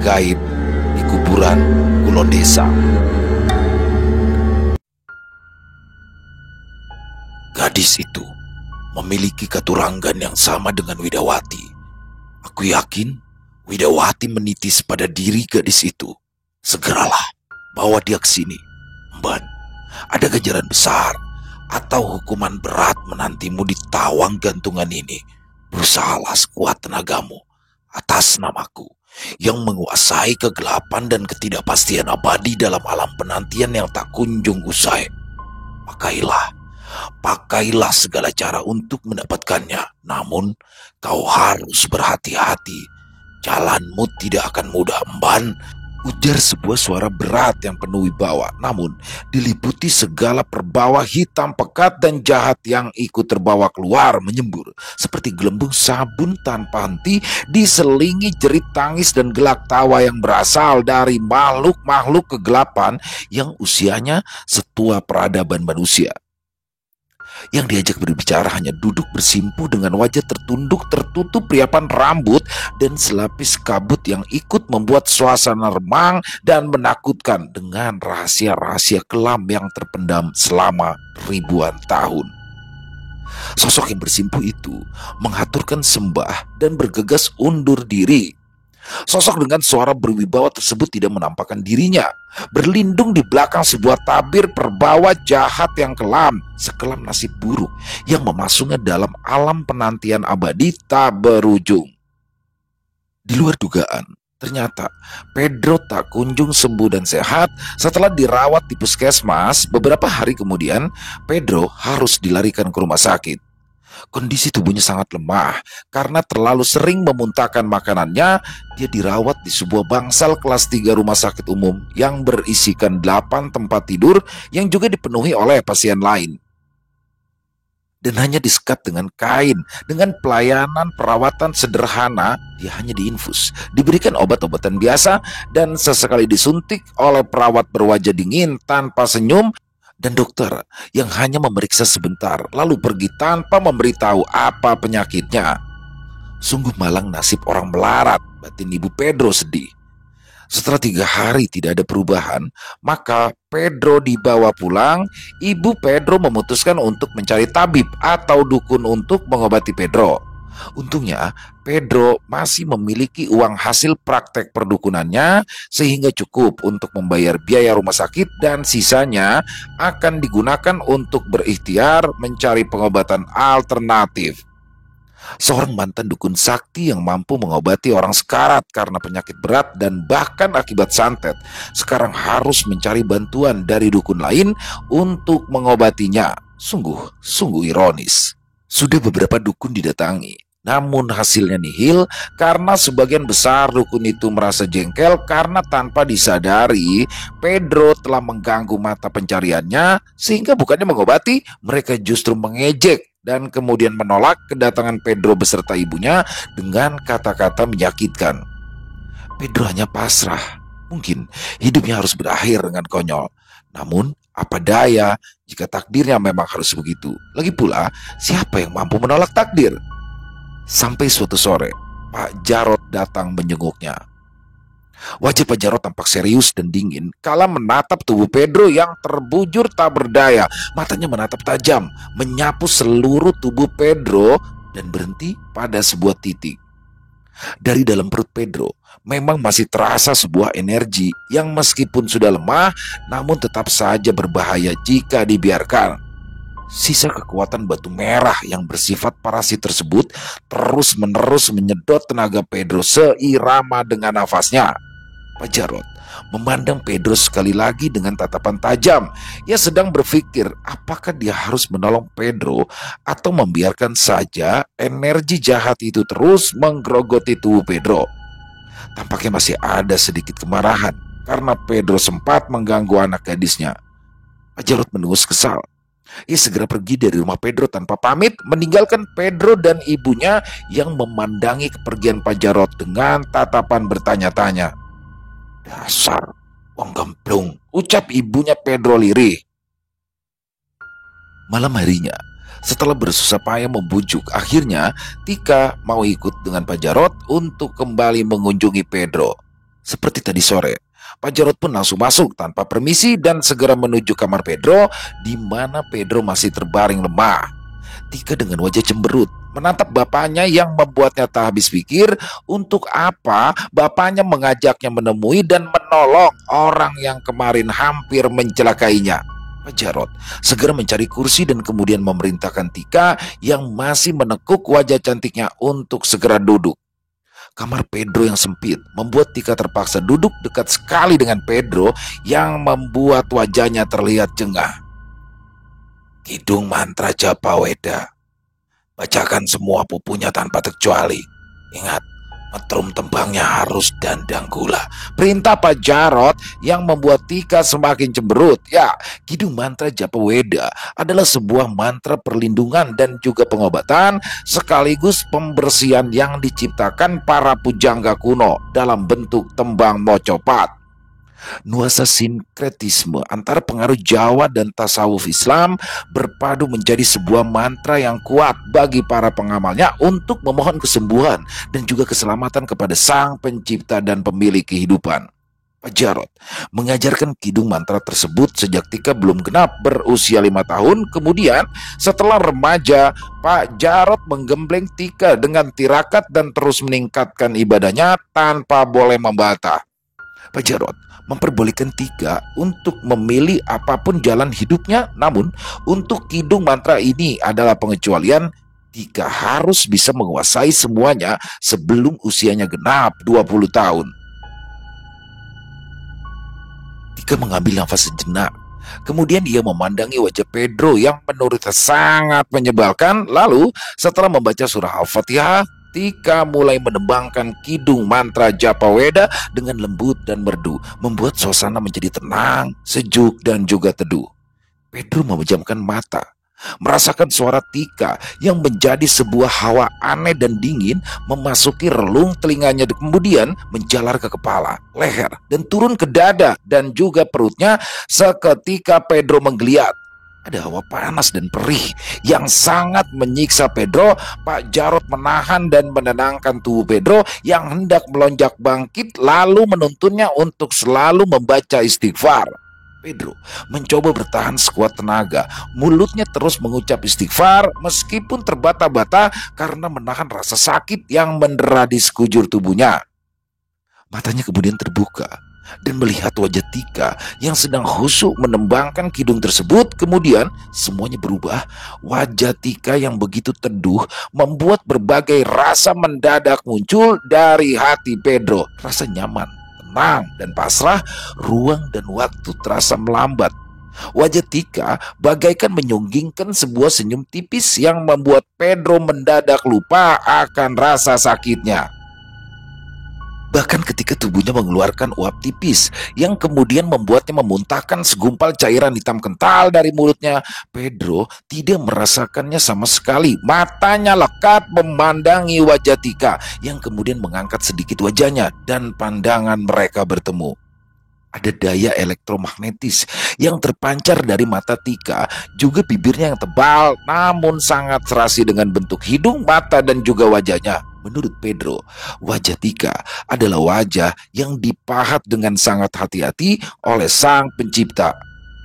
gaib di kuburan Kulon Desa. Gadis itu memiliki keturangan yang sama dengan Widawati. Aku yakin Widawati menitis pada diri gadis itu. Segeralah bawa dia ke sini, Mban. Ada ganjaran besar atau hukuman berat menantimu di tawang gantungan ini. Berusahalah sekuat tenagamu atas namaku yang menguasai kegelapan dan ketidakpastian abadi dalam alam penantian yang tak kunjung usai. Pakailah segala cara untuk mendapatkannya. Namun kau harus berhati-hati. Jalanmu tidak akan mudah, Mban, ujar sebuah suara berat yang penuh wibawa, namun diliputi segala perbawa hitam pekat dan jahat yang ikut terbawa keluar menyembur seperti gelembung sabun tanpa henti, diselingi jerit tangis dan gelak tawa yang berasal dari makhluk-makhluk kegelapan yang usianya setua peradaban manusia. Yang diajak berbicara hanya duduk bersimpuh dengan wajah tertunduk tertutup riapan rambut dan selapis kabut yang ikut membuat suasana remang dan menakutkan dengan rahasia-rahasia kelam yang terpendam selama ribuan tahun. Sosok yang bersimpuh itu menghaturkan sembah dan bergegas undur diri. Sosok dengan suara berwibawa tersebut tidak menampakkan dirinya, berlindung di belakang sebuah tabir perbawa jahat yang kelam, sekelam nasib buruk yang memasuknya dalam alam penantian abadi tak berujung. Di luar dugaan, ternyata Pedro tak kunjung sembuh dan sehat. Setelah dirawat di puskesmas, beberapa hari kemudian Pedro harus dilarikan ke rumah sakit. Kondisi tubuhnya sangat lemah karena terlalu sering memuntahkan makanannya. Dia dirawat di sebuah bangsal kelas 3 rumah sakit umum yang berisikan 8 tempat tidur yang juga dipenuhi oleh pasien lain. Dan hanya disekat dengan kain, dengan pelayanan perawatan sederhana. Dia hanya diinfus, diberikan obat-obatan biasa, dan sesekali disuntik oleh perawat berwajah dingin tanpa senyum, dan dokter yang hanya memeriksa sebentar lalu pergi tanpa memberitahu apa penyakitnya. Sungguh malang nasib orang melarat, batin Ibu Pedro sedih. Setelah 3 hari tidak ada perubahan, maka Pedro dibawa pulang. Ibu Pedro memutuskan untuk mencari tabib atau dukun untuk mengobati Pedro. Untungnya Pedro masih memiliki uang hasil praktek perdukunannya sehingga cukup untuk membayar biaya rumah sakit, dan sisanya akan digunakan untuk berikhtiar mencari pengobatan alternatif. Seorang mantan dukun sakti yang mampu mengobati orang sekarat karena penyakit berat dan bahkan akibat santet, sekarang harus mencari bantuan dari dukun lain untuk mengobatinya. Sungguh ironis. Sudah beberapa dukun didatangi, namun hasilnya nihil karena sebagian besar dukun itu merasa jengkel karena tanpa disadari Pedro telah mengganggu mata pencariannya, sehingga bukannya mengobati, mereka justru mengejek dan kemudian menolak kedatangan Pedro beserta ibunya dengan kata-kata menyakitkan. Pedro hanya pasrah. Mungkin hidupnya harus berakhir dengan konyol. Namun apa daya jika takdirnya memang harus begitu. Lagi pula, siapa yang mampu menolak takdir? Sampai suatu sore, Pak Jarot datang menjenguknya. Wajah Pak Jarot tampak serius dan dingin kala menatap tubuh Pedro yang terbujur tak berdaya. Matanya menatap tajam, menyapu seluruh tubuh Pedro dan berhenti pada sebuah titik. Dari dalam perut Pedro memang masih terasa sebuah energi yang meskipun sudah lemah, namun tetap saja berbahaya jika dibiarkan. Sisa kekuatan batu merah yang bersifat parasit tersebut terus-menerus menyedot tenaga Pedro seirama dengan nafasnya. Pak Jarot memandang Pedro sekali lagi dengan tatapan tajam. Ia sedang berpikir apakah dia harus menolong Pedro atau membiarkan saja energi jahat itu terus menggerogoti tubuh Pedro. Tampaknya masih ada sedikit kemarahan karena Pedro sempat mengganggu anak gadisnya. Pak Jarot mendengus kesal. Ia segera pergi dari rumah Pedro tanpa pamit, meninggalkan Pedro dan ibunya yang memandangi kepergian Pak Jarot dengan tatapan bertanya-tanya. "Dasar wong gemblung," ucap ibunya Pedro lirih. Malam harinya, setelah bersusah payah membujuk, akhirnya Tika mau ikut dengan Pak Jarot untuk kembali mengunjungi Pedro. Seperti tadi sore, Pak Jarod pun langsung masuk tanpa permisi dan segera menuju kamar Pedro, di mana Pedro masih terbaring lemah. Tika dengan wajah cemberut menatap bapaknya yang membuatnya tak habis pikir untuk apa bapaknya mengajaknya menemui dan menolong orang yang kemarin hampir mencelakainya. Pak Jarod segera mencari kursi dan kemudian memerintahkan Tika yang masih menekuk wajah cantiknya untuk segera duduk. Kamar Pedro yang sempit membuat Tika terpaksa duduk dekat sekali dengan Pedro yang membuat wajahnya terlihat jengah. Kidung mantra Japaweda. Bacakan semua pupunya tanpa terkecuali. Ingat, metrum tembangnya harus dandang gula. Perintah Pak Jarod yang membuat Tika semakin cemberut. Ya, Kidung mantra Japaweda adalah sebuah mantra perlindungan dan juga pengobatan sekaligus pembersihan yang diciptakan para pujangga kuno dalam bentuk tembang mocopat. Nuansa sinkretisme antara pengaruh Jawa dan tasawuf Islam berpadu menjadi sebuah mantra yang kuat bagi para pengamalnya untuk memohon kesembuhan dan juga keselamatan kepada Sang Pencipta dan Pemilik kehidupan. Pak Jarod mengajarkan kidung mantra tersebut sejak Tika belum genap berusia 5 tahun. Kemudian setelah remaja, Pak Jarod menggembleng Tika dengan tirakat dan terus meningkatkan ibadahnya tanpa boleh membantah. Pak Jarod memperbolehkan Tika untuk memilih apapun jalan hidupnya, namun untuk kidung mantra ini adalah pengecualian. Tika harus bisa menguasai semuanya sebelum usianya genap 20 tahun. Tika mengambil nafas sejenak. Kemudian ia memandangi wajah Pedro yang menurutnya sangat menyebalkan. Lalu setelah membaca surah Al-Fatihah, Tika mulai menembangkan kidung mantra Japaweda dengan lembut dan merdu, membuat suasana menjadi tenang, sejuk, dan juga teduh. Pedro memejamkan mata, merasakan suara Tika yang menjadi sebuah hawa aneh dan dingin memasuki relung telinganya, kemudian menjalar ke kepala, leher, dan turun ke dada dan juga perutnya. Seketika Pedro menggeliat. Ada hawa panas dan perih yang sangat menyiksa Pedro. Pak Jarod menahan dan menenangkan tubuh Pedro yang hendak melonjak bangkit, lalu menuntunnya untuk selalu membaca istighfar. Pedro mencoba bertahan sekuat tenaga. Mulutnya terus mengucap istighfar meskipun terbata-bata karena menahan rasa sakit yang mendera di sekujur tubuhnya. Matanya kemudian terbuka dan melihat wajah Tika yang sedang khusyuk menembangkan kidung tersebut. Kemudian semuanya berubah. Wajah Tika yang begitu teduh membuat berbagai rasa mendadak muncul dari hati Pedro. Rasa nyaman, tenang, dan pasrah. Ruang dan waktu terasa melambat. Wajah Tika bagaikan menyunggingkan sebuah senyum tipis yang membuat Pedro mendadak lupa akan rasa sakitnya. Bahkan ketika tubuhnya mengeluarkan uap tipis yang kemudian membuatnya memuntahkan segumpal cairan hitam kental dari mulutnya, Pedro tidak merasakannya sama sekali. Matanya lekat memandangi wajah Tika yang kemudian mengangkat sedikit wajahnya dan pandangan mereka bertemu. Ada daya elektromagnetis yang terpancar dari mata Tika, juga bibirnya yang tebal namun sangat serasi dengan bentuk hidung, mata, dan juga wajahnya. Menurut Pedro, wajah Tika adalah wajah yang dipahat dengan sangat hati-hati oleh Sang Pencipta.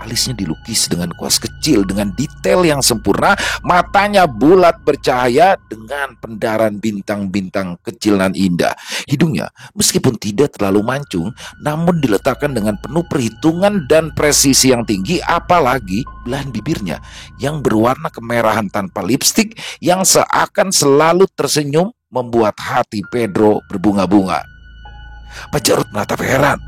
Alisnya dilukis dengan kuas kecil dengan detail yang sempurna, matanya bulat bercahaya dengan pendaran bintang-bintang kecil dan indah. Hidungnya meskipun tidak terlalu mancung, namun diletakkan dengan penuh perhitungan dan presisi yang tinggi. Apalagi belahan bibirnya yang berwarna kemerahan tanpa lipstik yang seakan selalu tersenyum membuat hati Pedro berbunga-bunga. Pak Jarod menatap heran.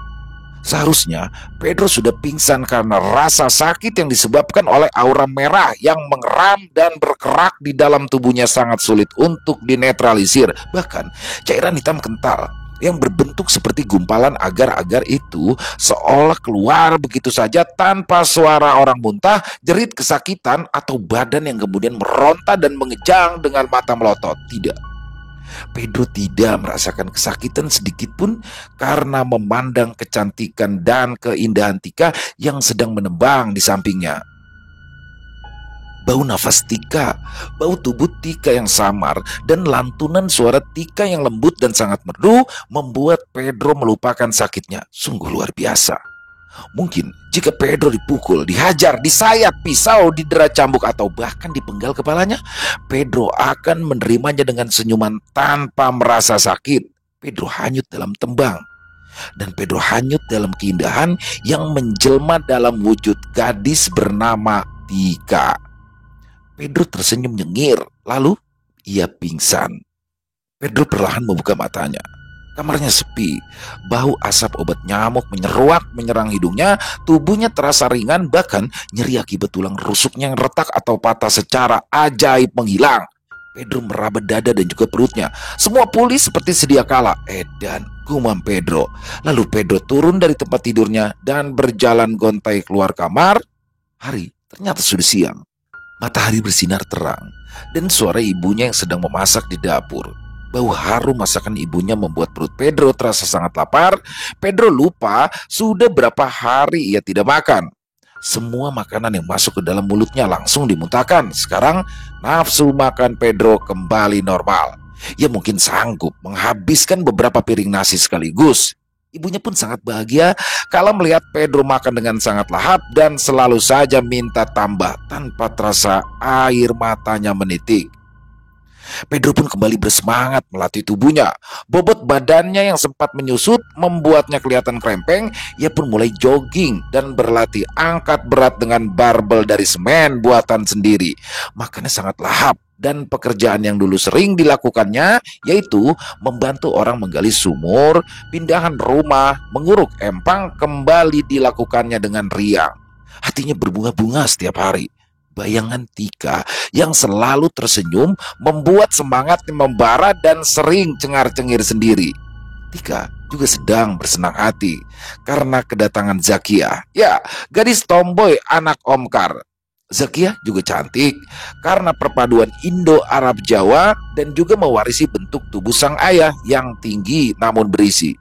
Seharusnya Pedro sudah pingsan karena rasa sakit yang disebabkan oleh aura merah yang mengeram dan berkerak di dalam tubuhnya sangat sulit untuk dinetralisir. Bahkan cairan hitam kental yang berbentuk seperti gumpalan agar-agar itu seolah keluar begitu saja tanpa suara orang muntah, jerit kesakitan, atau badan yang kemudian meronta dan mengejang dengan mata melotot. Tidak. Pedro tidak merasakan kesakitan sedikit pun karena memandang kecantikan dan keindahan Tika yang sedang menembang di sampingnya. Bau nafas Tika, bau tubuh Tika yang samar, dan lantunan suara Tika yang lembut dan sangat merdu membuat Pedro melupakan sakitnya. Sungguh luar biasa. Mungkin jika Pedro dipukul, dihajar, disayat pisau, didera cambuk, atau bahkan dipenggal kepalanya, Pedro akan menerimanya dengan senyuman tanpa merasa sakit. Pedro hanyut dalam tembang. Dan Pedro hanyut dalam keindahan yang menjelma dalam wujud gadis bernama Tika. Pedro tersenyum nyengir, lalu ia pingsan. Pedro perlahan membuka matanya. Kamarnya sepi, bau asap obat nyamuk menyeruak menyerang hidungnya, tubuhnya terasa ringan, bahkan nyeri akibat tulang rusuknya yang retak atau patah secara ajaib menghilang. Pedro meraba dada dan juga perutnya. Semua pulih seperti sedia kala. Edan, gumam Pedro. Lalu Pedro turun dari tempat tidurnya dan berjalan gontai keluar kamar. Hari ternyata sudah siang. Matahari bersinar terang, dan suara ibunya yang sedang memasak di dapur. Bau harum masakan ibunya membuat perut Pedro terasa sangat lapar. Pedro lupa sudah berapa hari ia tidak makan. Semua makanan yang masuk ke dalam mulutnya langsung dimuntahkan. Sekarang nafsu makan Pedro kembali normal. Ia mungkin sanggup menghabiskan beberapa piring nasi sekaligus. Ibunya pun sangat bahagia kalau melihat Pedro makan dengan sangat lahap dan selalu saja minta tambah tanpa terasa air matanya menitik. Pedro pun kembali bersemangat melatih tubuhnya. Bobot badannya yang sempat menyusut membuatnya kelihatan krempeng. Ia pun mulai jogging dan berlatih angkat berat dengan barbel dari semen buatan sendiri. Makannya sangat lahap. Dan pekerjaan yang dulu sering dilakukannya, yaitu membantu orang menggali sumur, pindahan rumah, menguruk empang, kembali dilakukannya dengan riang. Hatinya berbunga-bunga setiap hari. Bayangan Tika yang selalu tersenyum membuat semangatnya membara dan sering cengar-cengir sendiri. Tika juga sedang bersenang hati karena kedatangan Zakia. Ya, gadis tomboy anak Omkar. Zakia juga cantik karena perpaduan Indo-Arab-Jawa dan juga mewarisi bentuk tubuh sang ayah yang tinggi namun berisi.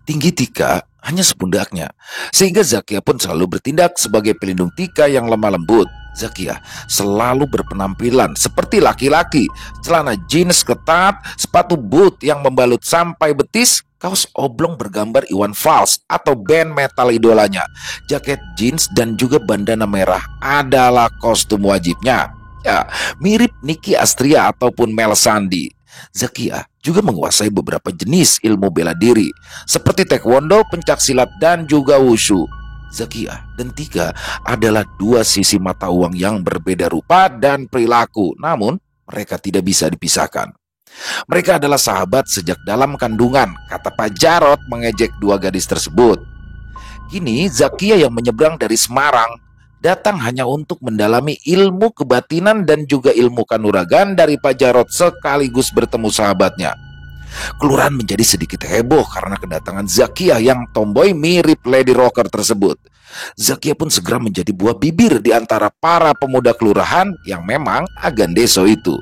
Tinggi Tika hanya sepundaknya, sehingga Zakia pun selalu bertindak sebagai pelindung Tika yang lemah lembut. Zakia selalu berpenampilan seperti laki-laki, celana jeans ketat, sepatu boot yang membalut sampai betis, kaos oblong bergambar Iwan Fals atau band metal idolanya, jaket jeans dan juga bandana merah adalah kostum wajibnya. Ya, mirip Nicky Astria ataupun Mel Sandi. Zakia juga menguasai beberapa jenis ilmu bela diri seperti taekwondo, pencaksilat dan juga wushu. Zakia dan Tika adalah dua sisi mata uang yang berbeda rupa dan perilaku, namun mereka tidak bisa dipisahkan. Mereka adalah sahabat sejak dalam kandungan, kata Pak Jarot mengejek dua gadis tersebut. Kini Zakia yang menyeberang dari Semarang datang hanya untuk mendalami ilmu kebatinan dan juga ilmu kanuragan dari Pak Jarot sekaligus bertemu sahabatnya. Kelurahan menjadi sedikit heboh karena kedatangan Zakia yang tomboy mirip Lady Rocker tersebut. Zakia pun segera menjadi buah bibir di antara para pemuda kelurahan yang memang agandeso itu.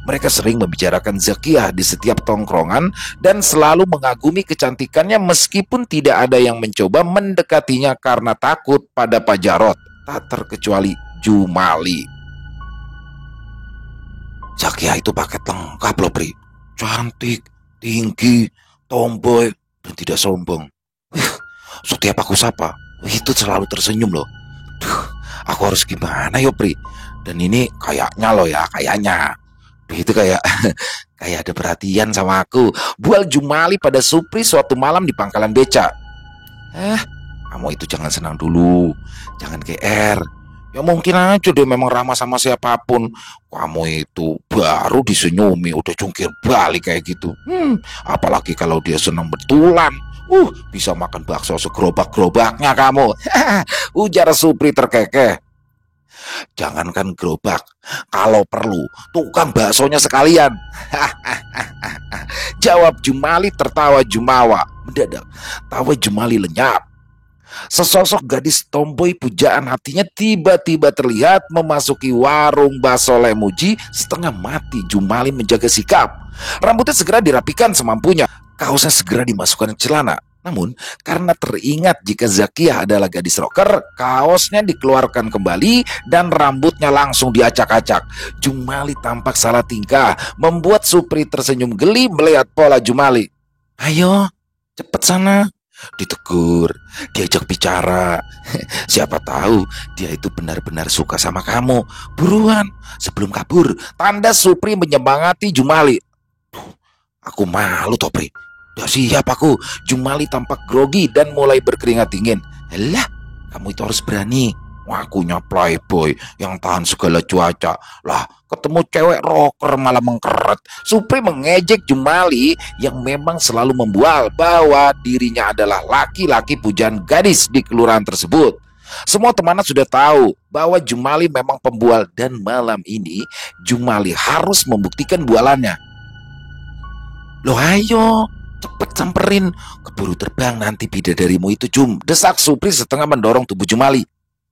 Mereka sering membicarakan Zakia di setiap tongkrongan dan selalu mengagumi kecantikannya meskipun tidak ada yang mencoba mendekatinya karena takut pada Pak Jarot, tak terkecuali Jumali. Zakia itu paket lengkap loh, Pri. Cantik, tinggi, tomboy, dan tidak sombong. Setiap aku sapa, itu selalu tersenyum loh. Aku harus gimana yo, Pri? Dan ini kayaknya loh ya, kayaknya. Itu kayak kayak ada perhatian sama aku. Bual Jumali pada Supri suatu malam di pangkalan beca. Kamu itu jangan senang dulu, jangan GR. Ya mungkin aja dia memang ramah sama siapapun. Kamu itu baru disenyumi udah jungkir balik kayak gitu. Apalagi kalau dia senang betulan. Bisa makan bakso segerobak-gerobaknya kamu. Ujar Supri terkekeh. Jangankan gerobak, kalau perlu tukang baksonya sekalian. Jawab Jumali tertawa jumawa. Mendadak tawa Jumali lenyap. Sesosok gadis tomboy pujaan hatinya tiba-tiba terlihat memasuki warung bakso Lemuji. Setengah mati Jumali menjaga sikap. Rambutnya segera dirapikan semampunya, kaosnya segera dimasukkan celana. Namun, karena teringat jika Zakia adalah gadis rocker, kaosnya dikeluarkan kembali dan rambutnya langsung diacak-acak. Jumali tampak salah tingkah, membuat Supri tersenyum geli melihat pola Jumali. "Ayo, cepet sana," ditegur, diajak bicara. Siapa tahu dia itu benar-benar suka sama kamu. Buruan, sebelum kabur. Tanda Supri menyemangati Jumali. Aku malu, Topri. Udah siap aku. Jumali tampak grogi dan mulai berkeringat dingin. Lah, kamu itu harus berani. Ngakunya playboy yang tahan segala cuaca. Lah, ketemu cewek rocker malah mengkeret. Supri mengejek Jumali yang memang selalu membual bahwa dirinya adalah laki-laki pujaan gadis di kelurahan tersebut. Semua temannya sudah tahu bahwa Jumali memang pembual dan malam ini Jumali harus membuktikan bualannya. Loh ayo, cepet samperin, keburu terbang nanti bidadarimu itu, Jum, desak Supri setengah mendorong tubuh Jumali.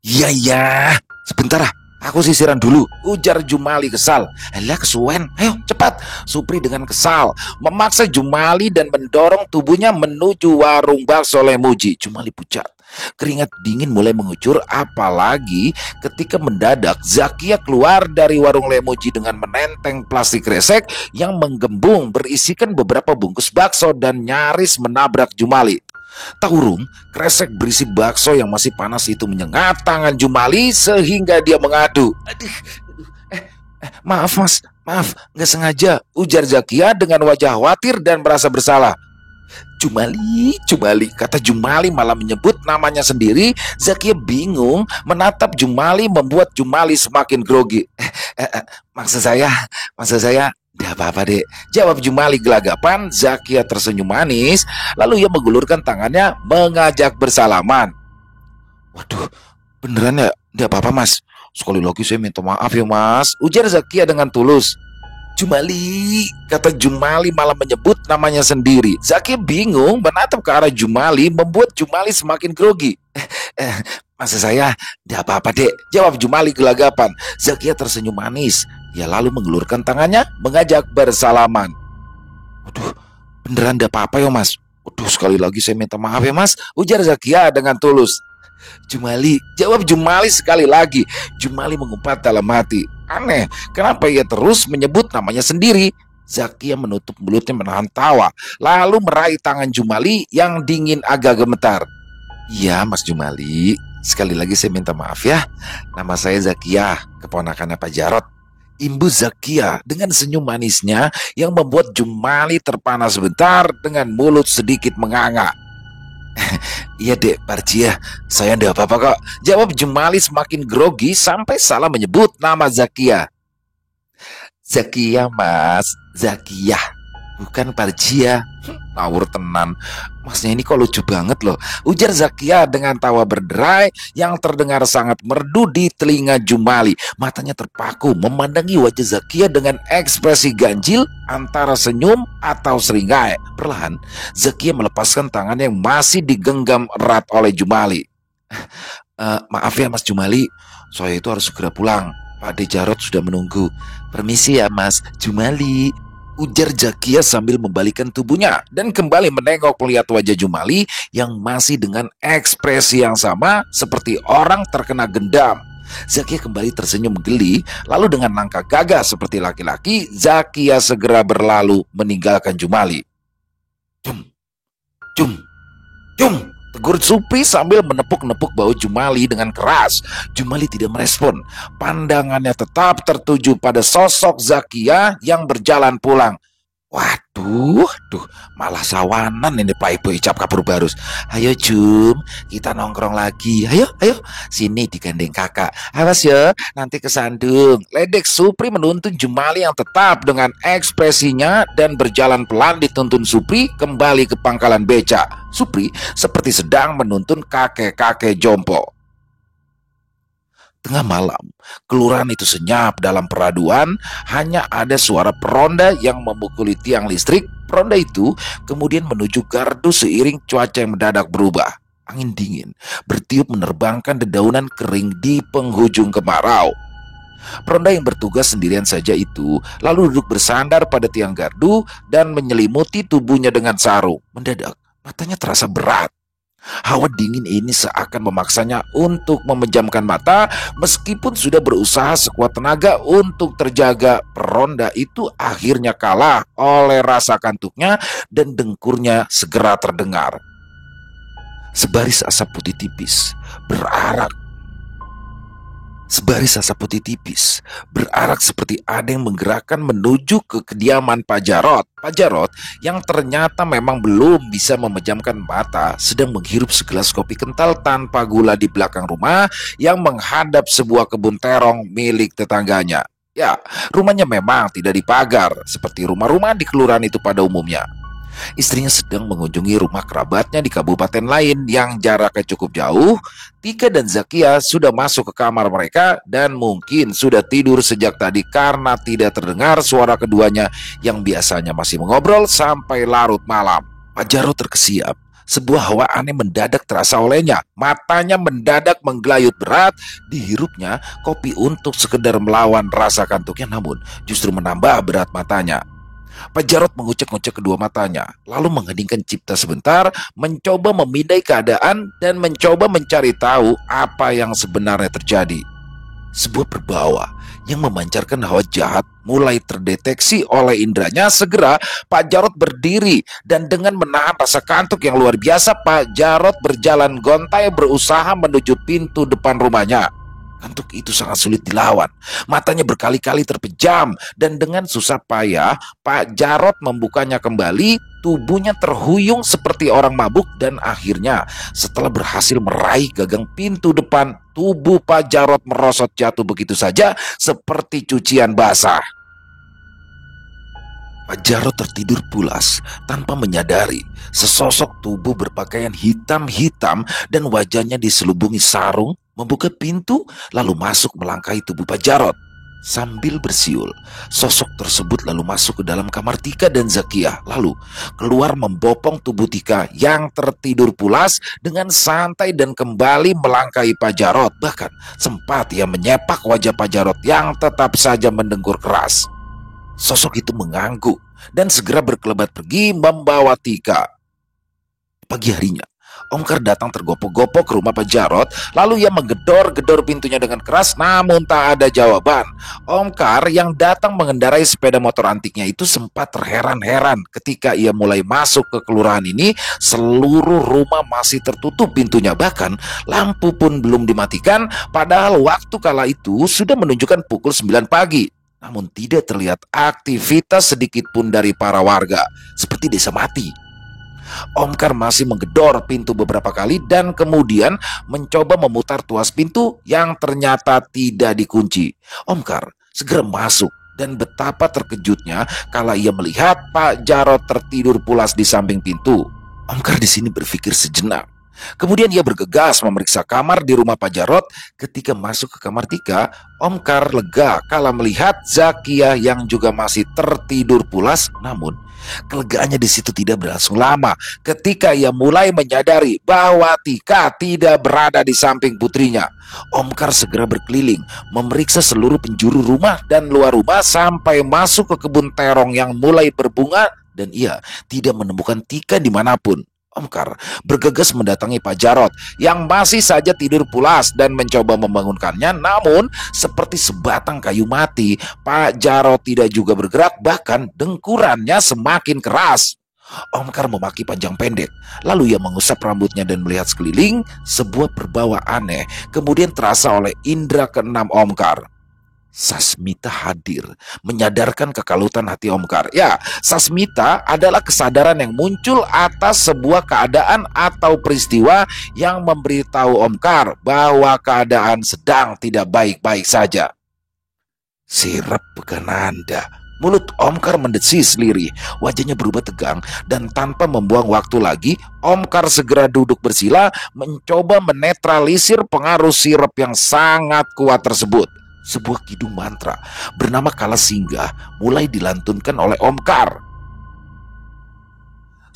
Iya, sebentar aku sisiran dulu, ujar Jumali kesal. Alah kesuwen, ayo cepat. Supri dengan kesal memaksa Jumali dan mendorong tubuhnya menuju warung bakso Lemuji. Jumali pucat, keringat dingin mulai mengucur, apalagi ketika mendadak Zakia keluar dari warung Lemuji dengan menenteng plastik kresek yang menggembung berisikan beberapa bungkus bakso dan nyaris menabrak Jumali. Tak urung, kresek berisi bakso yang masih panas itu menyengat tangan Jumali sehingga dia mengadu. Maaf mas, maaf, nggak sengaja, ujar Zakia dengan wajah khawatir dan merasa bersalah. Jumali, kata Jumali malah menyebut namanya sendiri. Zakia bingung menatap Jumali membuat Jumali semakin grogi. Maksud saya, "Gak apa-apa dek," jawab Jumali gelagapan. Zakia tersenyum manis, lalu ia mengulurkan tangannya mengajak bersalaman. Waduh, beneran ya? Gak apa-apa mas, sekali lagi saya minta maaf ya mas, ujar Zakia dengan tulus. Jumali, kata Jumali malah menyebut namanya sendiri. Zakia bingung menatap ke arah Jumali membuat Jumali semakin grogi. Maksud saya, gak apa-apa dek, jawab Jumali gelagapan. Zakia tersenyum manis. Ia lalu mengulurkan tangannya mengajak bersalaman. Waduh, beneran gak apa-apa ya mas? Waduh, sekali lagi saya minta maaf ya mas, ujar Zakia dengan tulus. Jumali, jawab Jumali sekali lagi. Jumali mengumpat dalam hati. Aneh, kenapa ia terus menyebut namanya sendiri? Zakia menutup mulutnya menahan tawa, lalu meraih tangan Jumali yang dingin agak gemetar. Iya mas Jumali, sekali lagi saya minta maaf ya. Nama saya Zakia, keponakan Pak Jarot. Imbu Zakia dengan senyum manisnya yang membuat Jumali terpana sebentar dengan mulut sedikit menganga. Iya dek, Parjia, saya ndak apa-apa kok, jawab Jumali semakin grogi sampai salah menyebut nama Zakia. Zakia mas, Zakia, bukan Parjia. Ngawur tenan, masnya ini kok lucu banget loh, ujar Zakia dengan tawa berderai yang terdengar sangat merdu di telinga Jumali. Matanya terpaku memandangi wajah Zakia dengan ekspresi ganjil antara senyum atau seringai. Perlahan Zakia melepaskan tangan yang masih digenggam erat oleh Jumali. Maaf ya mas Jumali, saya itu harus segera pulang, Pak De Jarot sudah menunggu. Permisi ya mas Jumali, ujar Zakia sambil membalikkan tubuhnya dan kembali menengok melihat wajah Jumali yang masih dengan ekspresi yang sama seperti orang terkena gendam. Zakia kembali tersenyum geli, lalu dengan langkah gagah seperti laki-laki, Zakia segera berlalu meninggalkan Jumali. Jum, tegur Supri sambil menepuk-nepuk bahu Jumali dengan keras. Jumali tidak merespon. Pandangannya tetap tertuju pada sosok Zakia yang berjalan pulang. Waduh, malah sawanan ini playboy cap kabur barus. Ayo Jum, kita nongkrong lagi. Ayo, sini digandeng kakak. Awas ya, nanti kesandung. Ledek Supri menuntun Jumali yang tetap dengan ekspresinya dan berjalan pelan dituntun Supri kembali ke pangkalan becak. Supri seperti sedang menuntun kakek-kakek jompo. Tengah malam, kelurahan itu senyap dalam peraduan. Hanya ada suara peronda yang memukuli tiang listrik. Peronda itu kemudian menuju gardu seiring cuaca yang mendadak berubah. Angin dingin bertiup menerbangkan dedaunan kering di penghujung kemarau. Peronda yang bertugas sendirian saja itu lalu duduk bersandar pada tiang gardu dan menyelimuti tubuhnya dengan sarung. Mendadak Matanya terasa berat. Hawa dingin ini seakan memaksanya untuk memejamkan mata. Meskipun sudah berusaha sekuat tenaga untuk terjaga, peronda itu akhirnya kalah oleh rasa kantuknya dan dengkurnya segera terdengar. Sebaris asap putih tipis berarak berarak seperti ada yang menggerakkan menuju ke kediaman Pak Jarot. Pak Jarot yang ternyata memang belum bisa memejamkan mata sedang menghirup segelas kopi kental tanpa gula di belakang rumah yang menghadap sebuah kebun terong milik tetangganya. Ya, rumahnya memang tidak dipagar seperti rumah-rumah di kelurahan itu pada umumnya. Istrinya sedang mengunjungi rumah kerabatnya di kabupaten lain yang jaraknya cukup jauh. Tika dan Zakia sudah masuk ke kamar mereka dan mungkin sudah tidur sejak tadi karena tidak terdengar suara keduanya yang biasanya masih mengobrol sampai larut malam. Pak Jarot terkesiap. Sebuah hawa aneh mendadak terasa olehnya. Matanya mendadak menggelayut berat. Dihirupnya kopi untuk sekedar melawan rasa kantuknya, namun justru menambah berat matanya. Pak Jarot mengucek-ngucek kedua matanya, lalu mengheningkan cipta sebentar, mencoba memindai keadaan dan mencoba mencari tahu apa yang sebenarnya terjadi. Sebuah perbawa yang memancarkan hawa jahat mulai terdeteksi oleh indranya. Segera Pak Jarot berdiri dan dengan menahan rasa kantuk yang luar biasa, Pak Jarot berjalan gontai berusaha menuju pintu depan rumahnya. Kantuk itu sangat sulit dilawan. Matanya berkali-kali terpejam dan dengan susah payah Pak Jarot membukanya kembali. Tubuhnya terhuyung seperti orang mabuk dan akhirnya setelah berhasil meraih gagang pintu depan, tubuh Pak Jarot merosot jatuh begitu saja seperti cucian basah. Pak Jarot tertidur pulas tanpa menyadari sesosok tubuh berpakaian hitam-hitam dan wajahnya diselubungi sarung membuka pintu lalu masuk melangkahi tubuh Pak Jarot. Sambil bersiul, sosok tersebut lalu masuk ke dalam kamar Tika dan Zakia, lalu keluar membopong tubuh Tika yang tertidur pulas dengan santai dan kembali melangkahi Pak Jarot. Bahkan sempat ia menyepak wajah Pak Jarot yang tetap saja mendengkur keras. Sosok itu mengangguk dan segera berkelebat pergi membawa Tika. Pagi harinya, Omkar datang tergopoh-gopoh ke rumah Pak Jarot, lalu ia menggedor-gedor pintunya dengan keras namun tak ada jawaban. Omkar yang datang mengendarai sepeda motor antiknya itu sempat terheran-heran ketika ia mulai masuk ke kelurahan ini. Seluruh rumah masih tertutup pintunya, bahkan lampu pun belum dimatikan, padahal waktu kala itu sudah menunjukkan pukul 9 pagi. Namun tidak terlihat aktivitas sedikit pun dari para warga, seperti desa mati. Omkar masih menggedor pintu beberapa kali dan kemudian mencoba memutar tuas pintu yang ternyata tidak dikunci. Omkar segera masuk dan betapa terkejutnya kala ia melihat Pak Jarot tertidur pulas di samping pintu. Omkar di sini berpikir sejenak. Kemudian ia bergegas memeriksa kamar di rumah Pak Jarot. Ketika masuk ke kamar Tika, Omkar lega kala melihat Zakia yang juga masih tertidur pulas. Namun kelegaannya di situ tidak berlangsung lama ketika ia mulai menyadari bahwa Tika tidak berada di samping putrinya. Omkar segera berkeliling memeriksa seluruh penjuru rumah dan luar rumah sampai masuk ke kebun terong yang mulai berbunga dan ia tidak menemukan Tika dimanapun. Omkar bergegas mendatangi Pak Jarot yang masih saja tidur pulas dan mencoba membangunkannya. Namun seperti sebatang kayu mati, Pak Jarot tidak juga bergerak, bahkan dengkurannya semakin keras. Omkar memaki panjang pendek, lalu ia mengusap rambutnya dan melihat sekeliling. Sebuah perbawa aneh kemudian terasa oleh indera keenam Omkar. Sasmita hadir, menyadarkan kekalutan hati Omkar. Ya, Sasmita adalah kesadaran yang muncul atas sebuah keadaan atau peristiwa yang memberitahu Omkar bahwa keadaan sedang tidak baik-baik saja. Sirap Pekananda. Mulut Omkar mendesis lirih, wajahnya berubah tegang dan tanpa membuang waktu lagi, Omkar segera duduk bersila mencoba menetralisir pengaruh sirap yang sangat kuat tersebut. Sebuah kidung mantra bernama Kalasingga mulai dilantunkan oleh Omkar.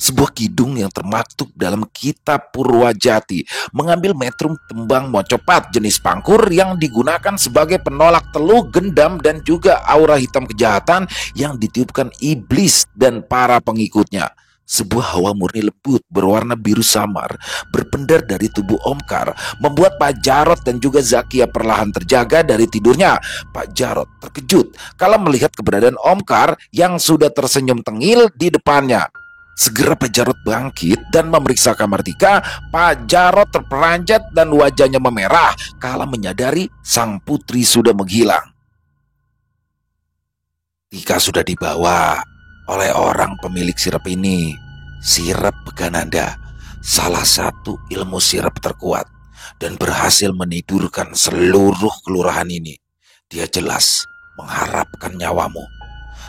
Sebuah kidung yang termaktub dalam kitab Purwajati mengambil metrum tembang mocopat jenis pangkur yang digunakan sebagai penolak teluh, gendam dan juga aura hitam kejahatan yang ditiupkan iblis dan para pengikutnya. Sebuah hawa murni lembut berwarna biru samar berpendar dari tubuh Omkar, membuat Pak Jarot dan juga Zakia perlahan terjaga dari tidurnya. Pak Jarot terkejut kala melihat keberadaan Omkar yang sudah tersenyum tengil di depannya. Segera Pak Jarot bangkit dan memeriksa kamar Tika. Pak Jarot terperanjat dan wajahnya memerah kala menyadari sang putri sudah menghilang. Tika sudah dibawa oleh orang pemilik sirap ini. Sirap Pegananda, salah satu ilmu sirap terkuat, dan berhasil menidurkan seluruh kelurahan ini. Dia jelas mengharapkan nyawamu.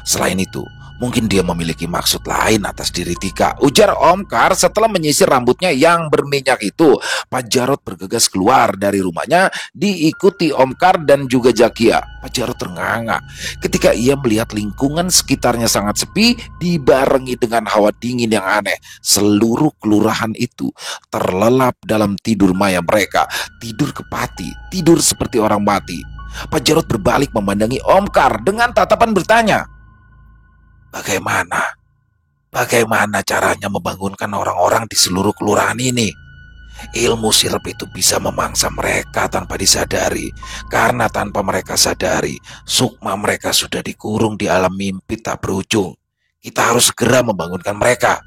Selain itu, mungkin dia memiliki maksud lain atas diri Tika, ujar Omkar setelah menyisir rambutnya yang berminyak itu. Pak Jarot bergegas keluar dari rumahnya, diikuti Omkar dan juga Zakia. Pak Jarot ternganga ketika ia melihat lingkungan sekitarnya sangat sepi, dibarengi dengan hawa dingin yang aneh. Seluruh kelurahan itu terlelap dalam tidur maya mereka, tidur kepati, tidur seperti orang mati. Pak Jarot berbalik memandangi Omkar dengan tatapan bertanya, Bagaimana caranya membangunkan orang-orang di seluruh kelurahan ini? Ilmu sirap itu bisa memangsa mereka tanpa disadari, karena tanpa mereka sadari, sukma mereka sudah dikurung di alam mimpi tak berujung. Kita harus segera membangunkan mereka.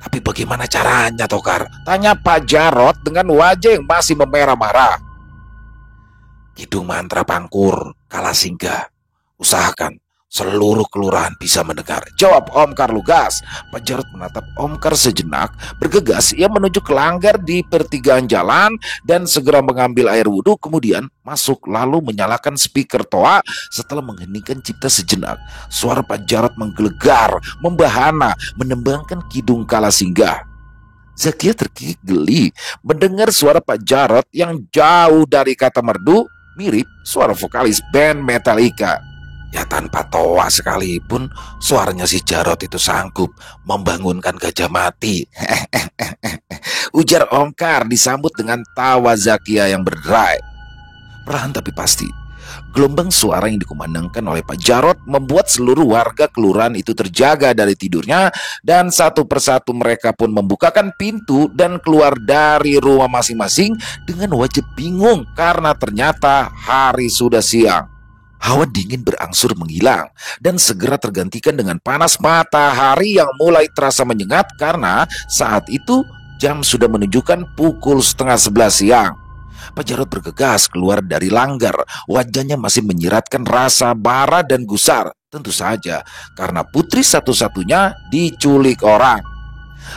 Tapi bagaimana caranya, Tokar? Tanya Pak Jarot dengan wajah yang masih memerah marah. Kidung mantra Pangkur, Kalasinggah. Usahakan seluruh kelurahan bisa mendengar, jawab Omkar lugas. Pak Jarot menatap Omkar sejenak, bergegas ia menuju ke langgar di pertigaan jalan dan segera mengambil air wudhu, kemudian masuk lalu menyalakan speaker toa. Setelah mengheningkan cipta sejenak, suara Pak Jarot menggelegar, membahana, menembangkan kidung Kalasinggah. Zakia terkikik geli mendengar suara Pak Jarot yang jauh dari kata merdu, mirip suara vokalis band Metallica. Ya tanpa toa sekalipun, suaranya si Jarot itu sanggup membangunkan gajah mati. Ujar Omkar disambut dengan tawa Zakia yang berderai. Perlahan tapi pasti, gelombang suara yang dikumandangkan oleh Pak Jarot membuat seluruh warga kelurahan itu terjaga dari tidurnya, dan satu persatu mereka pun membukakan pintu dan keluar dari rumah masing-masing dengan wajah bingung karena ternyata hari sudah siang. Hawa dingin berangsur menghilang dan segera tergantikan dengan panas matahari yang mulai terasa menyengat karena saat itu jam sudah menunjukkan pukul 10:30 siang. Pak Jarot bergegas keluar dari langgar, wajahnya masih menyiratkan rasa bara dan gusar. Tentu saja karena putri satu-satunya diculik orang.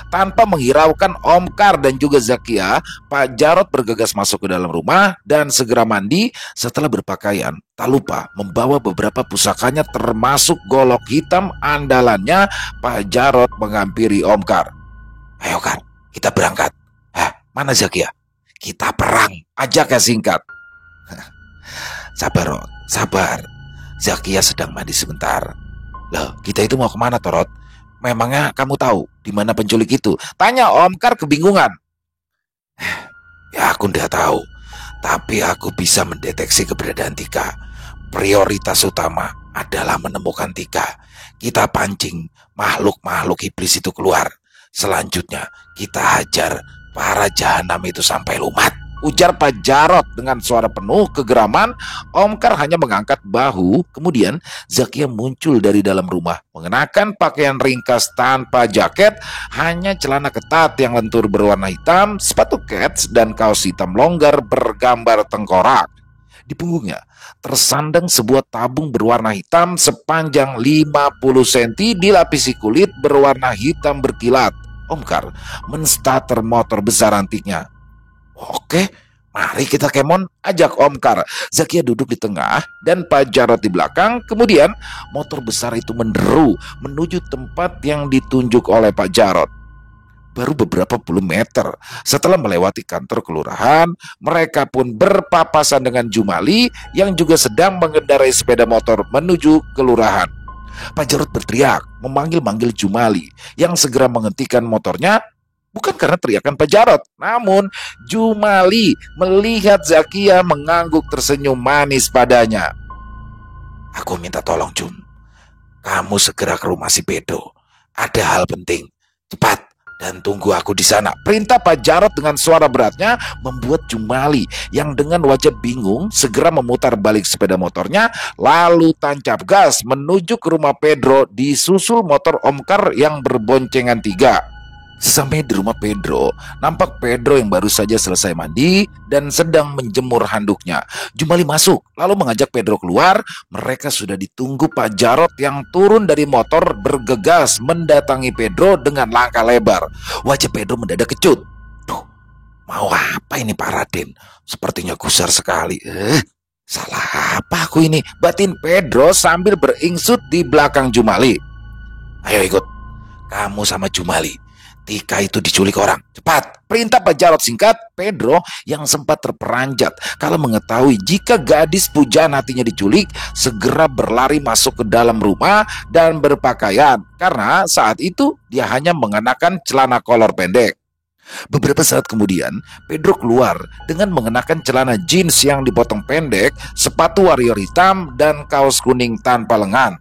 Tanpa menghiraukan Omkar dan juga Zakia, Pak Jarot bergegas masuk ke dalam rumah dan segera mandi. Setelah berpakaian, tak lupa membawa beberapa pusakanya termasuk golok hitam andalannya. Pak Jarot menghampiri Omkar. Ayo Kar, kita berangkat. Mana Zakia? Kita perang, ajaknya singkat. Sabar Rot, sabar. Zakia sedang mandi sebentar. Loh, kita itu mau kemana Torot? Memangnya kamu tahu di mana penculik itu? Tanya Omkar kebingungan. Ya aku tidak tahu, tapi aku bisa mendeteksi keberadaan Tika. Prioritas utama adalah menemukan Tika. Kita pancing makhluk-makhluk iblis itu keluar. Selanjutnya kita hajar para jahanam itu sampai lumat, ujar Pak Jarot dengan suara penuh kegeraman. Omkar hanya mengangkat bahu. Kemudian Zakia muncul dari dalam rumah mengenakan pakaian ringkas tanpa jaket, hanya celana ketat yang lentur berwarna hitam, sepatu kets dan kaos hitam longgar bergambar tengkorak. Di punggungnya tersandang sebuah tabung berwarna hitam sepanjang 50 cm dilapisi kulit berwarna hitam berkilat. Omkar menstarter motor besar antiknya. Oke, mari kita kemon, ajak Omkar. Zakia duduk di tengah dan Pak Jarot di belakang. Kemudian motor besar itu menderu menuju tempat yang ditunjuk oleh Pak Jarot. Baru beberapa puluh meter setelah melewati kantor kelurahan, mereka pun berpapasan dengan Jumali yang juga sedang mengendarai sepeda motor menuju kelurahan. Pak Jarot berteriak memanggil-manggil Jumali yang segera menghentikan motornya. Bukan karena teriakan Pak Jarot, namun Jumali melihat Zakia mengangguk tersenyum manis padanya. Aku minta tolong Jum, kamu segera ke rumah si Bedo. Ada hal penting. Cepat dan tunggu aku di sana, perintah Pak Jarot dengan suara beratnya membuat Jumali yang dengan wajah bingung segera memutar balik sepeda motornya lalu tancap gas menuju ke rumah Pedro disusul motor Om Kar yang berboncengan 3. Sesampai di rumah Pedro, nampak Pedro yang baru saja selesai mandi dan sedang menjemur handuknya. Jumali masuk, lalu mengajak Pedro keluar. Mereka sudah ditunggu Pak Jarot yang turun dari motor bergegas mendatangi Pedro dengan langkah lebar. Wajah Pedro mendadak kecut. Duh, mau apa ini Pak Raden? Sepertinya gusar sekali. Salah apa aku ini? Batin Pedro sambil beringsut di belakang Jumali. Ayo ikut, kamu sama Jumali. Tika itu diculik orang. Cepat, perintah Pak Jarot singkat. Pedro yang sempat terperanjat kalau mengetahui jika gadis pujaan hatinya diculik, segera berlari masuk ke dalam rumah dan berpakaian. Karena saat itu dia hanya mengenakan celana kolor pendek. Beberapa saat kemudian, Pedro keluar dengan mengenakan celana jeans yang dipotong pendek, sepatu warrior hitam, dan kaos kuning tanpa lengan.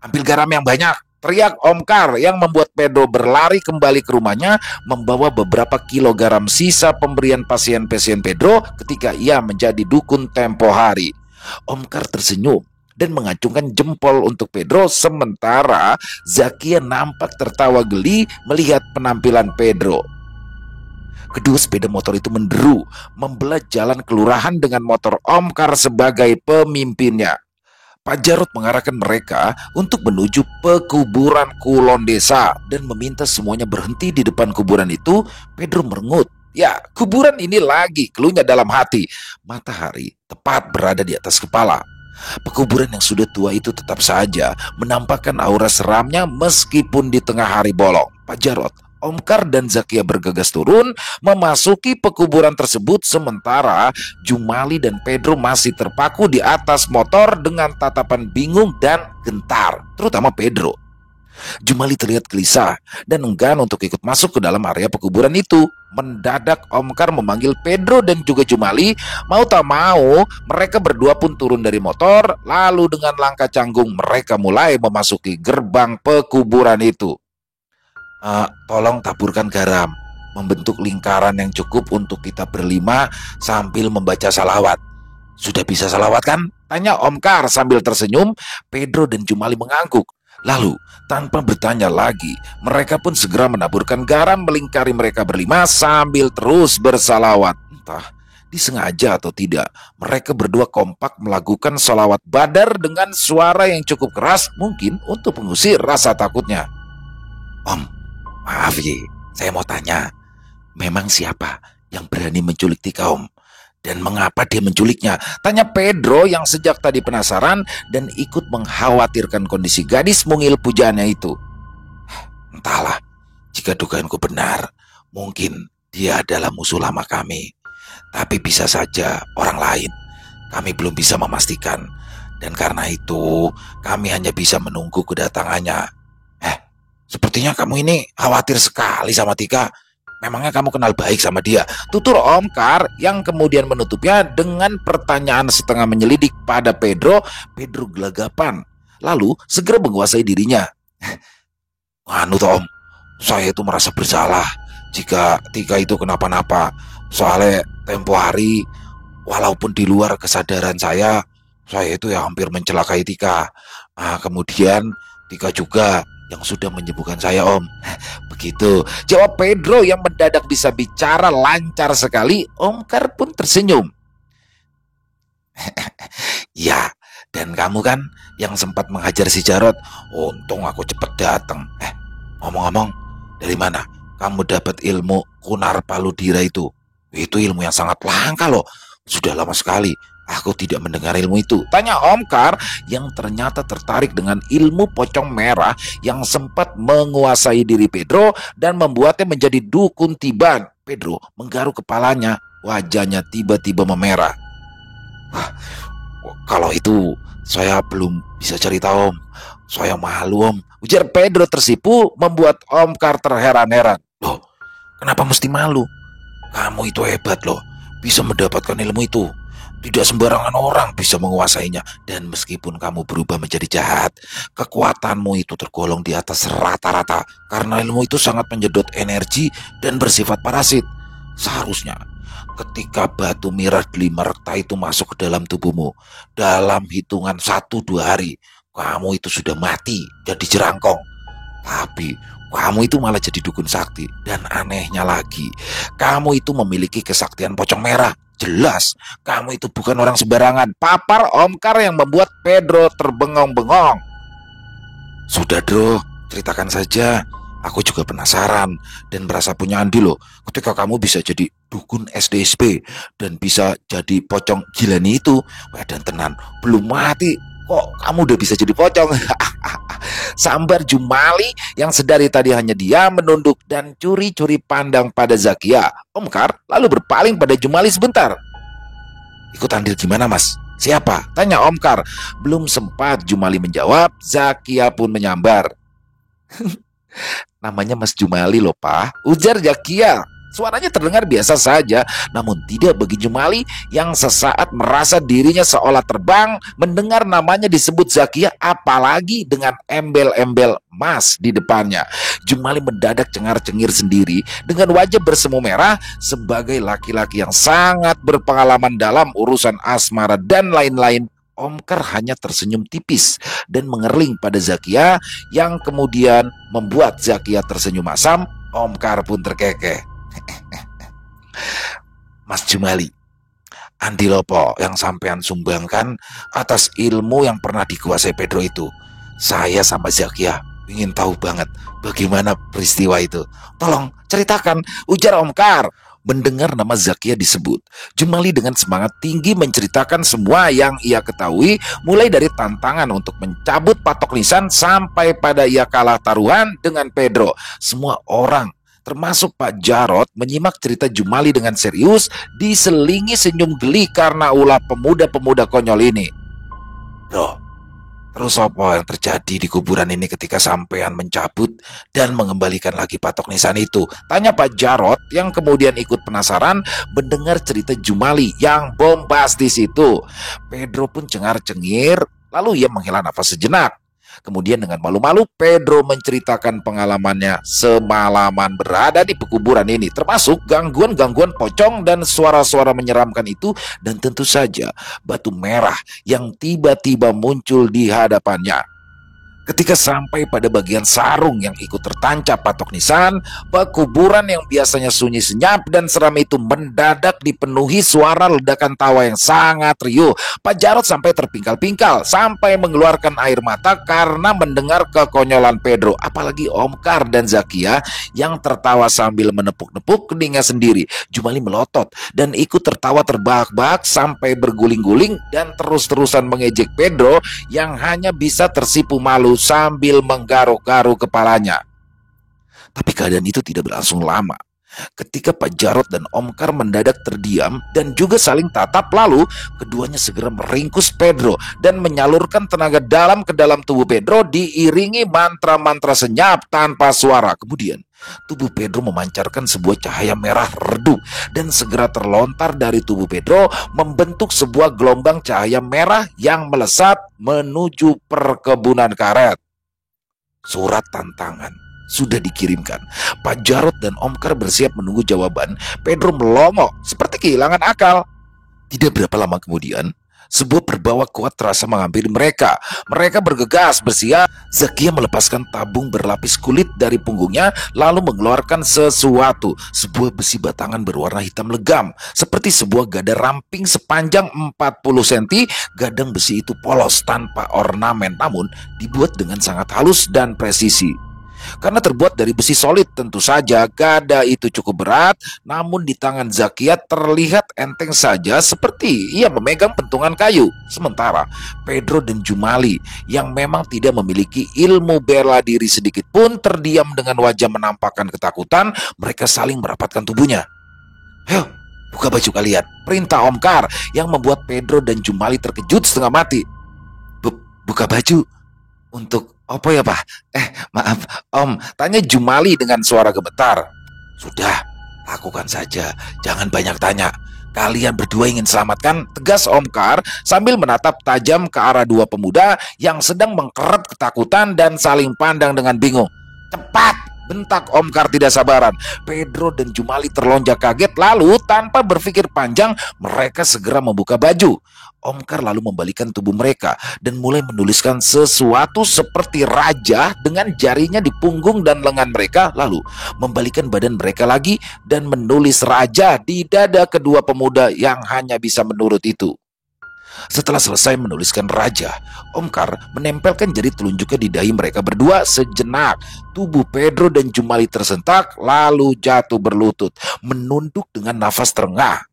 Ambil garam yang banyak, teriak Om Kar yang membuat Pedro berlari kembali ke rumahnya membawa beberapa kilo garam sisa pemberian pasien-pasien Pedro ketika ia menjadi dukun tempo hari. Om Kar tersenyum dan mengacungkan jempol untuk Pedro sementara Zakia nampak tertawa geli melihat penampilan Pedro. Kedua sepeda motor itu menderu, membelah jalan kelurahan dengan motor Om Kar sebagai pemimpinnya. Pak Jarot mengarahkan mereka untuk menuju pekuburan kulon desa dan meminta semuanya berhenti di depan kuburan itu. Pedro merengut. Ya, kuburan ini lagi, keluhnya dalam hati. Matahari tepat berada di atas kepala. Pekuburan yang sudah tua itu tetap saja menampakkan aura seramnya meskipun di tengah hari bolong. Pak Jarot, Om Kar dan Zakia bergegas turun memasuki pekuburan tersebut sementara Jumali dan Pedro masih terpaku di atas motor dengan tatapan bingung dan gentar, terutama Pedro. Jumali terlihat gelisah dan enggan untuk ikut masuk ke dalam area pekuburan itu. Mendadak Om Kar memanggil Pedro dan juga Jumali. Mau tak mau mereka berdua pun turun dari motor. Lalu dengan langkah canggung mereka mulai memasuki gerbang pekuburan itu. Tolong taburkan garam, membentuk lingkaran yang cukup untuk kita berlima sambil membaca salawat. Sudah bisa salawat kan? Tanya Om Kar sambil tersenyum. Pedro dan Jumali mengangguk. Lalu tanpa bertanya lagi, mereka pun segera menaburkan garam melingkari mereka berlima sambil terus bersalawat. Entah disengaja atau tidak, mereka berdua kompak melakukan salawat badar dengan suara yang cukup keras, mungkin untuk mengusir rasa takutnya. Om, maaf Ye, saya mau tanya, memang siapa yang berani menculik Tika Om? Dan mengapa dia menculiknya? Tanya Pedro yang sejak tadi penasaran dan ikut mengkhawatirkan kondisi gadis mungil pujaannya itu. Entahlah, jika dugaanku benar, mungkin dia adalah musuh lama kami. Tapi bisa saja orang lain. Kami belum bisa memastikan. Dan karena itu, kami hanya bisa menunggu kedatangannya. Sepertinya kamu ini khawatir sekali sama Tika. Memangnya kamu kenal baik sama dia? Tutur Om Kar yang kemudian menutupnya dengan pertanyaan setengah menyelidik pada Pedro. Pedro gelagapan, lalu segera menguasai dirinya. Anu toh Om, saya itu merasa bersalah jika Tika itu kenapa-napa. Soalnya tempo hari, walaupun di luar kesadaran saya itu ya hampir mencelakai Tika. Kemudian Tika juga yang sudah menyembuhkan saya Om. Begitu jawab Pedro yang mendadak bisa bicara lancar sekali. Om Kar pun tersenyum. Ya, dan kamu kan yang sempat menghajar si Jarot. Untung aku cepat datang. Ngomong-ngomong, dari mana kamu dapat ilmu Kunar Paludira itu? Itu ilmu yang sangat langka loh. Sudah lama sekali aku tidak mendengar ilmu itu. Tanya Om Kar yang ternyata tertarik dengan ilmu pocong merah yang sempat menguasai diri Pedro dan membuatnya menjadi dukun tiban. Pedro menggaruk kepalanya, wajahnya tiba-tiba memerah. Kalau itu saya belum bisa cerita Om. Saya malu Om, ujar Pedro tersipu membuat Om Kar terheran-heran. Loh, kenapa mesti malu? Kamu itu hebat loh, bisa mendapatkan ilmu itu. Tidak sembarangan orang bisa menguasainya. Dan meskipun kamu berubah menjadi jahat, kekuatanmu itu tergolong di atas rata-rata. Karena ilmu itu sangat menyedot energi dan bersifat parasit. Seharusnya ketika batu mirah delima rekta itu masuk ke dalam tubuhmu, dalam hitungan 1-2 hari, kamu itu sudah mati jadi jerangkong. Tapi kamu itu malah jadi dukun sakti. Dan anehnya lagi, kamu itu memiliki kesaktian pocong merah. Jelas, kamu itu bukan orang sembarangan. Papar Omkar yang membuat Pedro terbengong-bengong. Sudah Dro, ceritakan saja. Aku juga penasaran dan merasa punya andil loh. Ketika kamu bisa jadi dukun SDSP dan bisa jadi pocong Gilani itu. Wah, dan tenan, belum mati kok kamu udah bisa jadi pocong. Sambar Jumali yang sedari tadi hanya diam menunduk dan curi-curi pandang pada Zakia. Omkar lalu berpaling pada Jumali sebentar. Ikut andil gimana mas? Siapa? Tanya Omkar. Belum sempat Jumali menjawab, Zakia pun menyambar. Namanya Mas Jumali loh Pak, ujar Zakia. Suaranya terdengar biasa saja, namun tidak bagi Jumali yang sesaat merasa dirinya seolah terbang mendengar namanya disebut Zakia, apalagi dengan embel-embel Mas di depannya. Jumali mendadak cengar-cengir sendiri dengan wajah bersemu merah sebagai laki-laki yang sangat berpengalaman dalam urusan asmara dan lain-lain. Omkar hanya tersenyum tipis dan mengerling pada Zakia yang kemudian membuat Zakia tersenyum asam. Omkar pun terkekeh. Mas Jumali, andil apa yang sampean sumbangkan atas ilmu yang pernah dikuasai Pedro itu? Saya sama Zakia ingin tahu banget bagaimana peristiwa itu. Tolong ceritakan, ujar Omkar. Mendengar nama Zakia disebut, Jumali dengan semangat tinggi menceritakan semua yang ia ketahui, mulai dari tantangan untuk mencabut patok lisan sampai pada ia kalah taruhan dengan Pedro. Semua orang, termasuk Pak Jarot, menyimak cerita Jumali dengan serius, diselingi senyum geli karena ulah pemuda-pemuda konyol ini. Bro, terus apa yang terjadi di kuburan ini ketika sampean mencabut dan mengembalikan lagi patok nisan itu? Tanya Pak Jarot yang kemudian ikut penasaran mendengar cerita Jumali yang bombastis itu. Pedro pun cengar-cengir, lalu ia menghela nafas sejenak. Kemudian dengan malu-malu Pedro menceritakan pengalamannya semalaman berada di pekuburan ini, termasuk gangguan-gangguan pocong dan suara-suara menyeramkan itu, dan tentu saja batu merah yang tiba-tiba muncul di hadapannya. Ketika sampai pada bagian sarung yang ikut tertancap patok nisan, pekuburan yang biasanya sunyi senyap dan seram itu mendadak dipenuhi suara ledakan tawa yang sangat riuh. Pak Jarot sampai terpingkal-pingkal, sampai mengeluarkan air mata karena mendengar kekonyolan Pedro. Apalagi Omkar dan Zakia yang tertawa sambil menepuk-nepuk keningnya sendiri. Jumali melotot dan ikut tertawa terbahak-bahak sampai berguling-guling dan terus-terusan mengejek Pedro yang hanya bisa tersipu malu sambil menggaruk-garuk kepalanya. Tapi keadaan itu tidak berlangsung lama. Ketika Pak Jarot dan Omkar mendadak terdiam dan juga saling tatap, lalu keduanya segera meringkus Pedro dan menyalurkan tenaga dalam ke dalam tubuh Pedro diiringi mantra-mantra senyap tanpa suara. Kemudian tubuh Pedro memancarkan sebuah cahaya merah redup dan segera terlontar dari tubuh Pedro membentuk sebuah gelombang cahaya merah yang melesat menuju perkebunan karet. Surat tantangan sudah dikirimkan. Pak Jarot dan Omkar bersiap menunggu jawaban. Pedro melongo seperti kehilangan akal. Tidak berapa lama kemudian, sebuah perbawa kuat terasa menghampiri mereka. Mereka bergegas bersiap. Zakia melepaskan tabung berlapis kulit dari punggungnya, lalu mengeluarkan sesuatu. Sebuah besi batangan berwarna hitam legam, seperti sebuah gada ramping sepanjang 40 cm. Gadang besi itu polos tanpa ornamen, namun dibuat dengan sangat halus dan presisi. Karena terbuat dari besi solid, tentu saja gada itu cukup berat, namun di tangan Zakia terlihat enteng saja seperti ia memegang pentungan kayu. Sementara Pedro dan Jumali yang memang tidak memiliki ilmu bela diri sedikit pun terdiam dengan wajah menampakkan ketakutan. Mereka saling merapatkan tubuhnya. "Heo, buka baju kalian," perintah Omkar yang membuat Pedro dan Jumali terkejut setengah mati. Buka baju? Untuk apa ya Pak? Maaf Om, tanya Jumali dengan suara gemetar. Sudah, lakukan saja, jangan banyak tanya. Kalian berdua ingin selamatkan? Tegas Omkar sambil menatap tajam ke arah dua pemuda yang sedang mengkeret ketakutan dan saling pandang dengan bingung. Cepat! Bentak Omkar tidak sabaran. Pedro dan Jumali terlonjak kaget, lalu tanpa berpikir panjang mereka segera membuka baju. Omkar lalu membalikan tubuh mereka dan mulai menuliskan sesuatu seperti raja dengan jarinya di punggung dan lengan mereka, lalu membalikan badan mereka lagi dan menulis raja di dada kedua pemuda yang hanya bisa menurut itu. Setelah selesai menuliskan raja, Omkar menempelkan jari telunjuknya di dahi mereka berdua. Sejenak tubuh Pedro dan Jumali tersentak, lalu jatuh berlutut, menunduk dengan nafas terengah.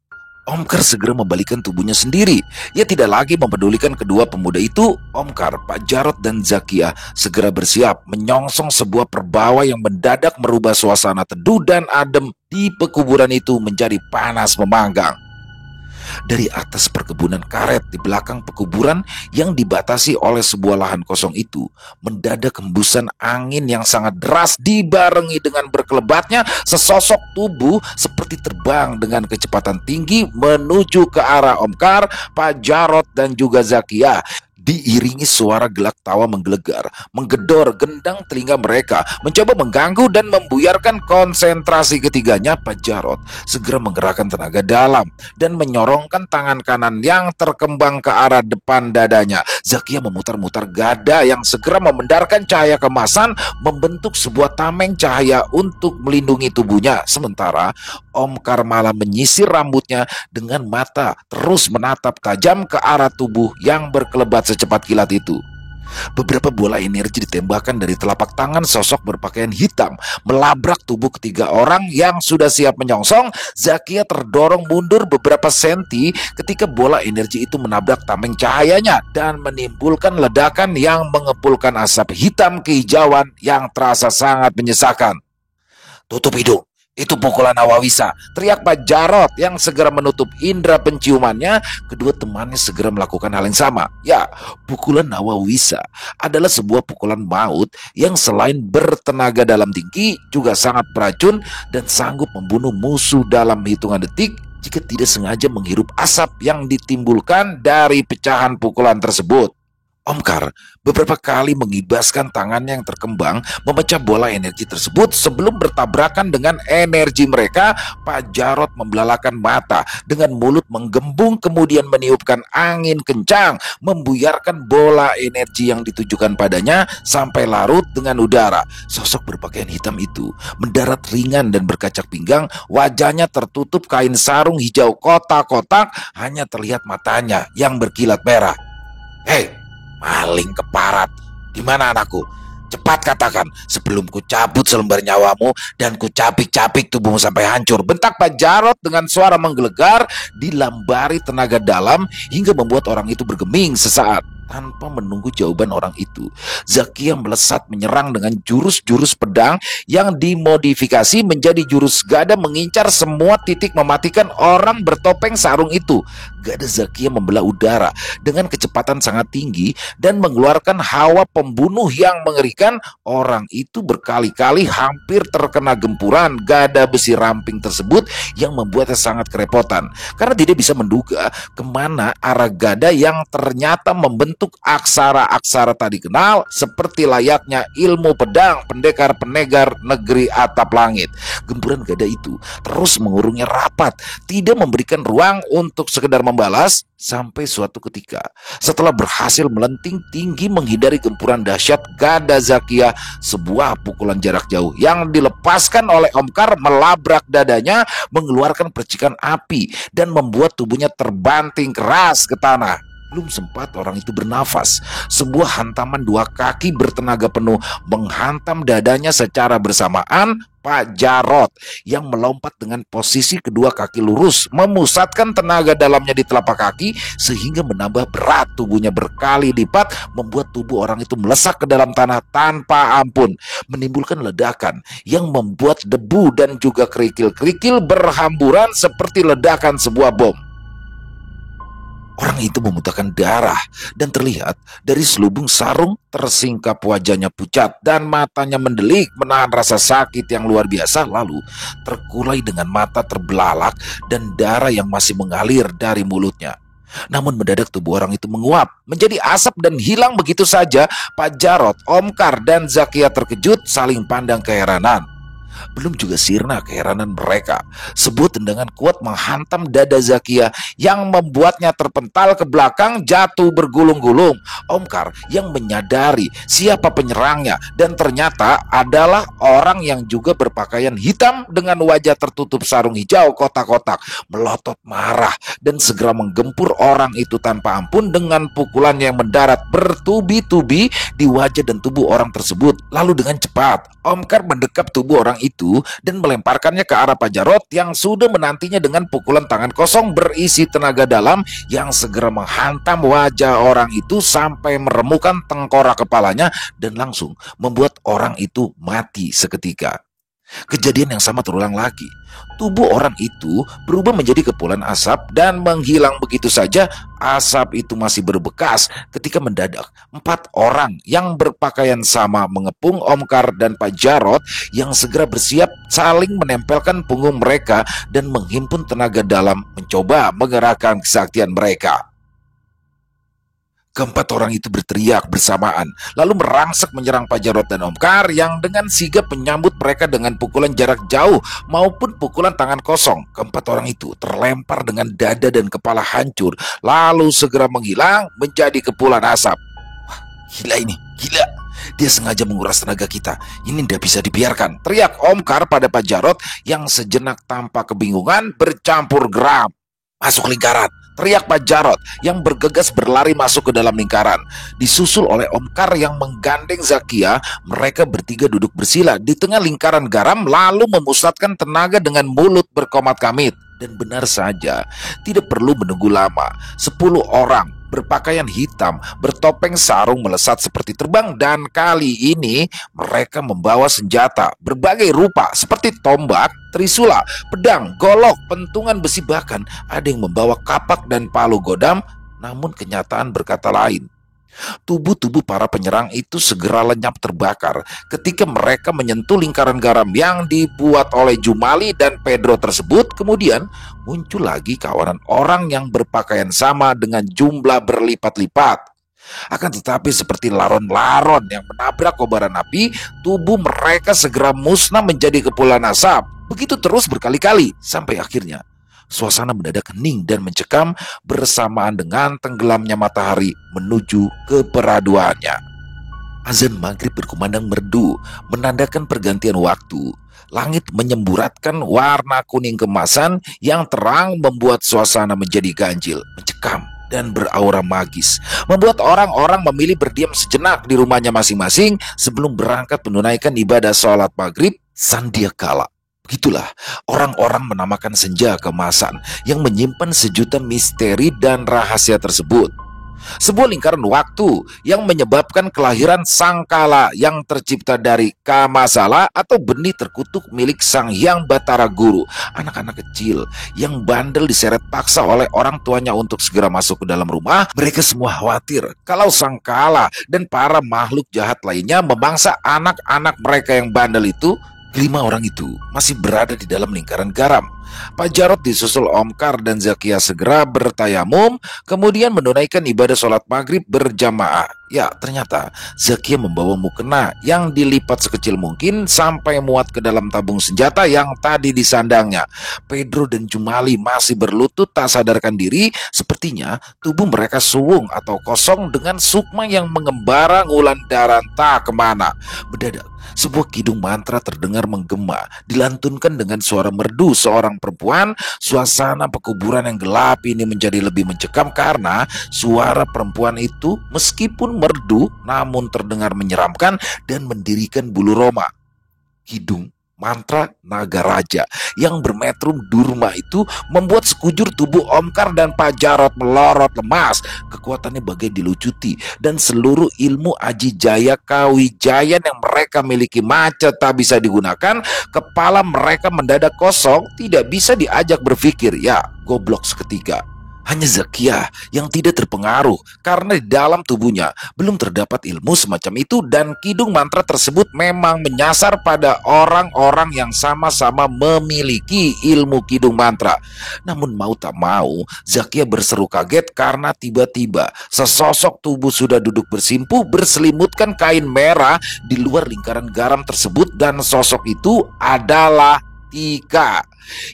Omkar segera membalikkan tubuhnya sendiri. Ia tidak lagi mempedulikan kedua pemuda itu. Omkar, Pak Jarot dan Zakia segera bersiap menyongsong sebuah perbawa yang mendadak merubah suasana teduh dan adem di pekuburan itu menjadi panas memanggang. Dari atas perkebunan karet di belakang pekuburan yang dibatasi oleh sebuah lahan kosong itu, mendadak hembusan angin yang sangat deras dibarengi dengan berkelebatnya sesosok tubuh seperti terbang dengan kecepatan tinggi menuju ke arah Omkar, Pak Jarot dan juga Zakia. Diiringi suara gelak tawa menggelegar, menggedor gendang telinga mereka, mencoba mengganggu dan membuyarkan konsentrasi ketiganya. Pak Jarot segera menggerakkan tenaga dalam dan menyorongkan tangan kanan yang terkembang ke arah depan dadanya. Zakia memutar-mutar gada yang segera memendarkan cahaya kemasan, membentuk sebuah tameng cahaya untuk melindungi tubuhnya. Sementara Omkar malah menyisir rambutnya dengan mata terus menatap tajam ke arah tubuh yang berkelebat secepat kilat itu. Beberapa bola energi ditembakkan dari telapak tangan sosok berpakaian hitam, melabrak tubuh ketiga orang yang sudah siap menyongsong. Zakia terdorong mundur beberapa senti ketika bola energi itu menabrak tameng cahayanya dan menimbulkan ledakan yang mengepulkan asap hitam kehijauan yang terasa sangat menyesakan. Tutup hidung. Itu pukulan Awawisa, teriak Pak Jarot yang segera menutup indera penciumannya. Kedua temannya segera melakukan hal yang sama. Ya, pukulan Awawisa adalah sebuah pukulan maut yang selain bertenaga dalam tinggi juga sangat beracun dan sanggup membunuh musuh dalam hitungan detik jika tidak sengaja menghirup asap yang ditimbulkan dari pecahan pukulan tersebut. Omkar beberapa kali mengibaskan tangannya yang terkembang memecah bola energi tersebut. Sebelum bertabrakan dengan energi mereka, Pak Jarot membelalakan mata dengan mulut menggembung, kemudian meniupkan angin kencang, membuyarkan bola energi yang ditujukan padanya sampai larut dengan udara. Sosok berpakaian hitam itu mendarat ringan dan berkacak pinggang. Wajahnya tertutup kain sarung hijau kotak-kotak, hanya terlihat matanya yang berkilat merah. Hei, maling keparat, di mana anakku? Cepat katakan sebelum ku cabut selembar nyawamu dan ku capik-capik tubuhmu sampai hancur, bentak Pak Jarot dengan suara menggelegar dilambari tenaga dalam hingga membuat orang itu bergeming sesaat. Tanpa menunggu jawaban orang itu, Zakia melesat menyerang dengan jurus-jurus pedang yang dimodifikasi menjadi jurus gada, mengincar semua titik mematikan orang bertopeng sarung itu. Gada Zakia membelah udara dengan kecepatan sangat tinggi dan mengeluarkan hawa pembunuh yang mengerikan. Orang itu berkali-kali hampir terkena gempuran gada besi ramping tersebut yang membuatnya sangat kerepotan karena tidak bisa menduga kemana arah gada yang ternyata membentuk aksara-aksara tadi kenal seperti layaknya ilmu pedang pendekar penegar negeri atap langit. Gempuran gada itu terus mengurungnya rapat, tidak memberikan ruang untuk sekedar membalas. Sampai suatu ketika, setelah berhasil melenting tinggi menghindari gempuran dahsyat gada Zakia, sebuah pukulan jarak jauh yang dilepaskan oleh Omkar melabrak dadanya, mengeluarkan percikan api dan membuat tubuhnya terbanting keras ke tanah. Belum sempat orang itu bernafas, sebuah hantaman dua kaki bertenaga penuh menghantam dadanya secara bersamaan. Pak Jarot yang melompat dengan posisi kedua kaki lurus, memusatkan tenaga dalamnya di telapak kaki sehingga menambah berat tubuhnya berkali lipat, membuat tubuh orang itu melesak ke dalam tanah tanpa ampun, menimbulkan ledakan yang membuat debu dan juga kerikil-kerikil berhamburan seperti ledakan sebuah bom. Orang itu memuntahkan darah dan terlihat dari selubung sarung tersingkap wajahnya pucat dan matanya mendelik menahan rasa sakit yang luar biasa, lalu terkulai dengan mata terbelalak dan darah yang masih mengalir dari mulutnya. Namun mendadak tubuh orang itu menguap menjadi asap dan hilang begitu saja. Pak Jarot, Omkar, dan Zakia terkejut saling pandang keheranan. Belum juga sirna keheranan mereka, sebuah tendangan kuat menghantam dada Zakia yang membuatnya terpental ke belakang, jatuh bergulung-gulung. Omkar yang menyadari siapa penyerangnya dan ternyata adalah orang yang juga berpakaian hitam dengan wajah tertutup sarung hijau kotak-kotak, melotot marah dan segera menggempur orang itu tanpa ampun dengan pukulan yang mendarat bertubi-tubi di wajah dan tubuh orang tersebut. Lalu dengan cepat Omkar mendekap tubuh orang itu dan melemparkannya ke arah Pak Jarot yang sudah menantinya dengan pukulan tangan kosong berisi tenaga dalam yang segera menghantam wajah orang itu sampai meremukan tengkorak kepalanya dan langsung membuat orang itu mati seketika. Kejadian yang sama terulang lagi. Tubuh orang itu berubah menjadi kepulan asap dan menghilang begitu saja. Asap itu masih berbekas ketika mendadak 4 orang yang berpakaian sama mengepung Omkar dan Pak Jarot yang segera bersiap saling menempelkan punggung mereka dan menghimpun tenaga dalam mencoba menggerakkan kesaktian mereka. Keempat orang itu berteriak bersamaan, lalu merangsek menyerang Pak Jarot dan Omkar yang dengan sigap menyambut mereka dengan pukulan jarak jauh maupun pukulan tangan kosong. Keempat orang itu terlempar dengan dada dan kepala hancur, lalu segera menghilang menjadi kepulan asap. Wah, gila ini, gila. Dia sengaja menguras tenaga kita. Ini tidak bisa dibiarkan, teriak Omkar pada Pak Jarot yang sejenak tampak kebingungan bercampur geram. Masuk lingkaran, teriak Pak Jarot yang bergegas berlari masuk ke dalam lingkaran. Disusul oleh Omkar yang menggandeng Zakia, mereka bertiga duduk bersila di tengah lingkaran garam lalu memusatkan tenaga dengan mulut berkomat-kamit. Dan benar saja, tidak perlu menunggu lama. 10 orang berpakaian hitam, bertopeng sarung melesat seperti terbang dan kali ini mereka membawa senjata berbagai rupa seperti tombak, trisula, pedang, golok, pentungan besi, bahkan ada yang membawa kapak dan palu godam. Namun kenyataan berkata lain. Tubuh-tubuh para penyerang itu segera lenyap terbakar ketika mereka menyentuh lingkaran garam yang dibuat oleh Jumali dan Pedro tersebut. Kemudian muncul lagi kawanan orang yang berpakaian sama dengan jumlah berlipat-lipat. Akan tetapi seperti laron-laron yang menabrak kobaran api, tubuh mereka segera musnah menjadi kepulan asap. Begitu terus berkali-kali sampai akhirnya suasana mendadak hening dan mencekam bersamaan dengan tenggelamnya matahari menuju keperaduannya. Azan maghrib berkumandang merdu, menandakan pergantian waktu. Langit menyemburatkan warna kuning kemasan yang terang membuat suasana menjadi ganjil, mencekam, dan beraura magis, membuat orang-orang memilih berdiam sejenak di rumahnya masing-masing sebelum berangkat menunaikan ibadah sholat maghrib sandiakala. Begitulah orang-orang menamakan senja keemasan yang menyimpan sejuta misteri dan rahasia tersebut. Sebuah lingkaran waktu yang menyebabkan kelahiran Sangkala yang tercipta dari Kamasala atau benih terkutuk milik Sang Hyang Batara Guru. Anak-anak kecil yang bandel diseret paksa oleh orang tuanya untuk segera masuk ke dalam rumah. Mereka semua khawatir kalau Sangkala dan para makhluk jahat lainnya memangsa anak-anak mereka yang bandel itu. Kelima orang itu masih berada di dalam lingkaran garam. Pak Jarot disusul Omkar dan Zakia segera bertayamum, kemudian menunaikan ibadah sholat maghrib berjamaah. Ya, ternyata Zakia membawa mukena yang dilipat sekecil mungkin sampai muat ke dalam tabung senjata yang tadi disandangnya. Pedro dan Jumali masih berlutut tak sadarkan diri. Sepertinya tubuh mereka suwung atau kosong dengan sukma yang mengembara ngulandaran tak kemana. Mendadak sebuah kidung mantra terdengar menggema, dilantunkan dengan suara merdu seorang perempuan. Suasana pekuburan yang gelap ini menjadi lebih mencekam karena suara perempuan itu meskipun merdu namun terdengar menyeramkan dan mendirikan bulu roma. Kidung mantra naga raja yang bermetrum durma itu membuat sekujur tubuh Omkar dan Pak Jarot melorot lemas. Kekuatannya bagai dilucuti dan seluruh ilmu Aji Jaya Kawijayan yang mereka miliki macet tak bisa digunakan. Kepala mereka mendadak kosong, tidak bisa diajak berpikir. Ya, goblok seketika. Hanya Zakia yang tidak terpengaruh karena di dalam tubuhnya belum terdapat ilmu semacam itu, dan kidung mantra tersebut memang menyasar pada orang-orang yang sama-sama memiliki ilmu kidung mantra. Namun mau tak mau, Zakia berseru kaget karena tiba-tiba sesosok tubuh sudah duduk bersimpuh berselimutkan kain merah di luar lingkaran garam tersebut, dan sosok itu adalah Tika.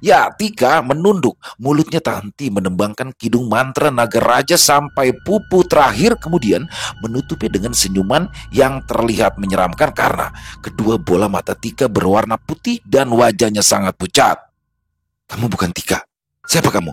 Ya, Tika menunduk, mulutnya tak henti menembangkan kidung mantra naga raja sampai pupu terakhir, kemudian menutupi dengan senyuman yang terlihat menyeramkan karena kedua bola mata Tika berwarna putih dan wajahnya sangat pucat. Kamu bukan Tika. Siapa kamu?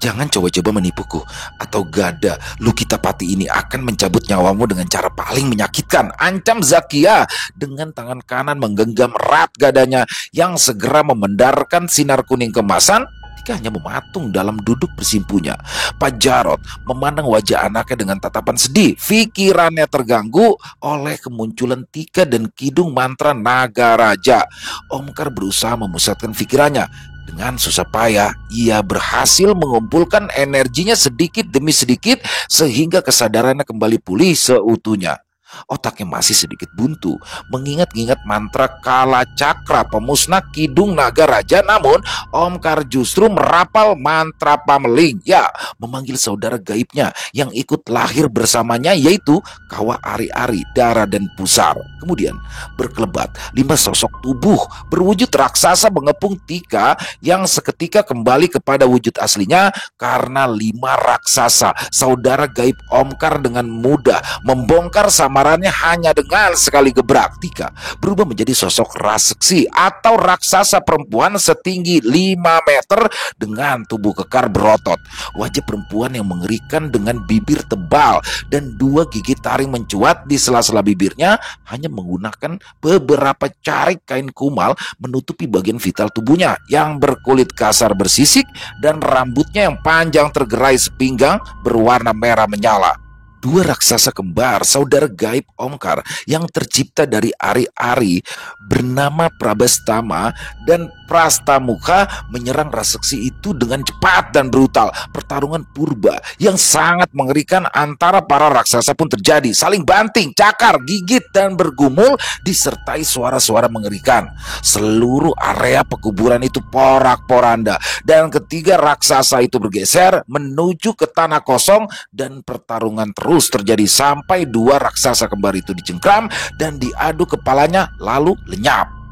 Jangan coba-coba menipuku, atau Gada Lukitapati ini akan mencabut nyawamu dengan cara paling menyakitkan, ancam Zakia dengan tangan kanan menggenggam erat gadanya yang segera memendarkan sinar kuning kemasan. Tika hanya mematung dalam duduk bersimpunya. Pak Jarot memandang wajah anaknya dengan tatapan sedih. Pikirannya terganggu oleh kemunculan Tika dan kidung mantra naga raja. Omkar berusaha memusatkan pikirannya. Dengan susah payah, ia berhasil mengumpulkan energinya sedikit demi sedikit sehingga kesadarannya kembali pulih seutuhnya. Otaknya masih sedikit buntu mengingat-ingat mantra Kala Cakra pemusnah kidung naga raja, namun Omkar justru merapal mantra Pameling, ya, memanggil saudara gaibnya yang ikut lahir bersamanya, yaitu Kawa Ari-Ari, Dara dan Pusar. Kemudian berkelebat 5 sosok tubuh berwujud raksasa mengepung Tika yang seketika kembali kepada wujud aslinya karena 5 raksasa saudara gaib Omkar dengan mudah membongkar samarannya hanya dengan sekali gebrak. Tika berubah menjadi sosok raseksi atau raksasa perempuan setinggi 5 meter dengan tubuh kekar berotot, wajah perempuan yang mengerikan dengan bibir tebal dan 2 gigi taring mencuat di sela-sela bibirnya, hanya menggunakan beberapa carik kain kumal menutupi bagian vital tubuhnya yang berkulit kasar bersisik dan rambutnya yang panjang tergerai sepinggang berwarna merah menyala. 2 raksasa kembar saudara gaib Omkar yang tercipta dari Ari-Ari bernama Prabastama dan Prastamuka menyerang raseksi itu dengan cepat dan brutal. Pertarungan purba yang sangat mengerikan antara para raksasa pun terjadi. Saling banting, cakar, gigit, dan bergumul disertai suara-suara mengerikan. Seluruh area pekuburan itu porak-poranda dan ketiga raksasa itu bergeser menuju ke tanah kosong, dan pertarungan terus terjadi sampai 2 raksasa kembar itu dicengkram dan diadu kepalanya lalu lenyap.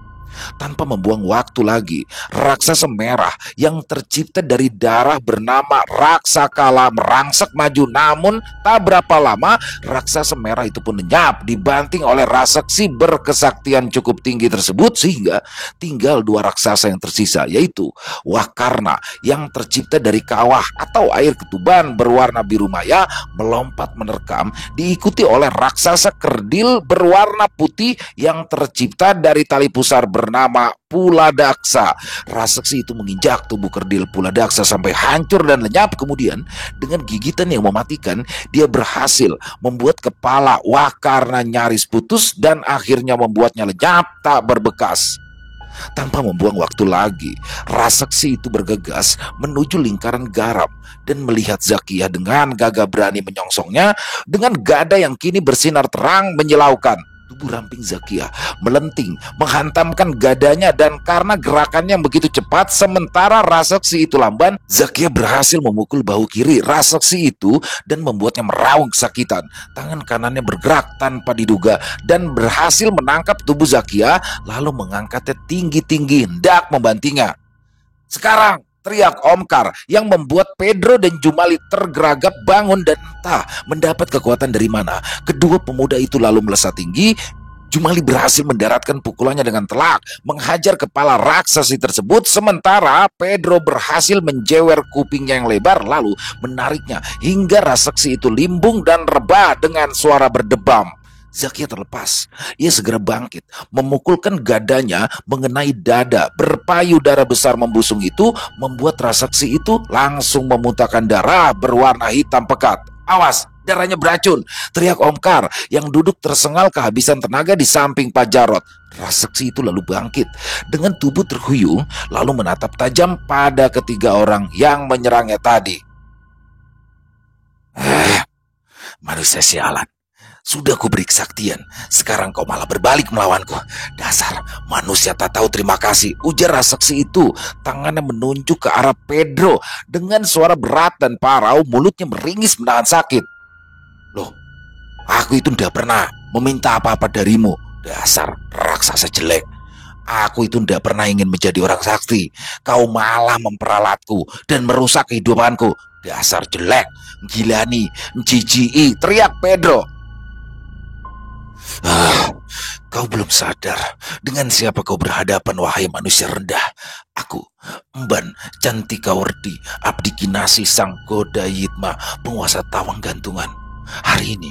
Tanpa membuang waktu lagi, raksasa merah yang tercipta dari darah bernama Raksakala merangsek maju, namun tak berapa lama raksasa merah itu pun lenyap dibanting oleh raksasa berkesaktian cukup tinggi tersebut, sehingga tinggal 2 raksasa yang tersisa, yaitu Wakarna yang tercipta dari kawah atau air ketuban berwarna biru maya melompat menerkam, diikuti oleh raksasa kerdil berwarna putih yang tercipta dari tali pusar bernama Puladaksa. Raksasa itu menginjak tubuh kerdil Puladaksa sampai hancur dan lenyap. Kemudian dengan gigitan yang mematikan, dia berhasil membuat kepala Wakarna nyaris putus dan akhirnya membuatnya lenyap tak berbekas. Tanpa membuang waktu lagi, raksasa itu bergegas menuju lingkaran garam dan melihat Zakia dengan gagah berani menyongsongnya dengan gada yang kini bersinar terang menyilaukan. Tubuh ramping Zakia melenting menghantamkan gadanya, dan karena gerakannya yang begitu cepat sementara raksasa itu lamban, Zakia berhasil memukul bahu kiri raksasa itu dan membuatnya meraung kesakitan. Tangan kanannya bergerak tanpa diduga dan berhasil menangkap tubuh Zakia lalu mengangkatnya tinggi-tinggi hendak membantingnya. Sekarang, teriak Omkar yang membuat Pedro dan Jumali tergeragap bangun, dan entah mendapat kekuatan dari mana kedua pemuda itu lalu melesat tinggi. Jumali berhasil mendaratkan pukulannya dengan telak menghajar kepala raksasa tersebut, sementara Pedro berhasil menjewer kupingnya yang lebar lalu menariknya hingga raksasa itu limbung dan rebah dengan suara berdebam. Zakia terlepas. Ia segera bangkit, memukulkan gadanya mengenai dada berpayudara besar membusung itu, membuat raksasa itu langsung memuntahkan darah berwarna hitam pekat. Awas, darahnya beracun, teriak Omkar yang duduk tersengal kehabisan tenaga di samping Pak Jarot. Raksasa itu lalu bangkit dengan tubuh terhuyung lalu menatap tajam pada ketiga orang yang menyerangnya tadi. Eh, manusia sialan. Sudah ku beri kesaktian, sekarang kau malah berbalik melawanku. Dasar manusia tak tahu terima kasih, ujar raksasa itu. Tangannya menunjuk ke arah Pedro. Dengan suara berat dan parau, mulutnya meringis menahan sakit. Loh, aku itu tidak pernah meminta apa-apa darimu. Dasar raksasa jelek. Aku itu tidak pernah ingin menjadi orang sakti. Kau malah memperalatku dan merusak kehidupanku. Dasar jelek, gila nih, jijik, teriak Pedro. Kau belum sadar dengan siapa kau berhadapan, wahai manusia rendah. Aku, Emban Cantikawardi, Abdi Kinasi Sang Godayitma, penguasa tawang gantungan. Hari ini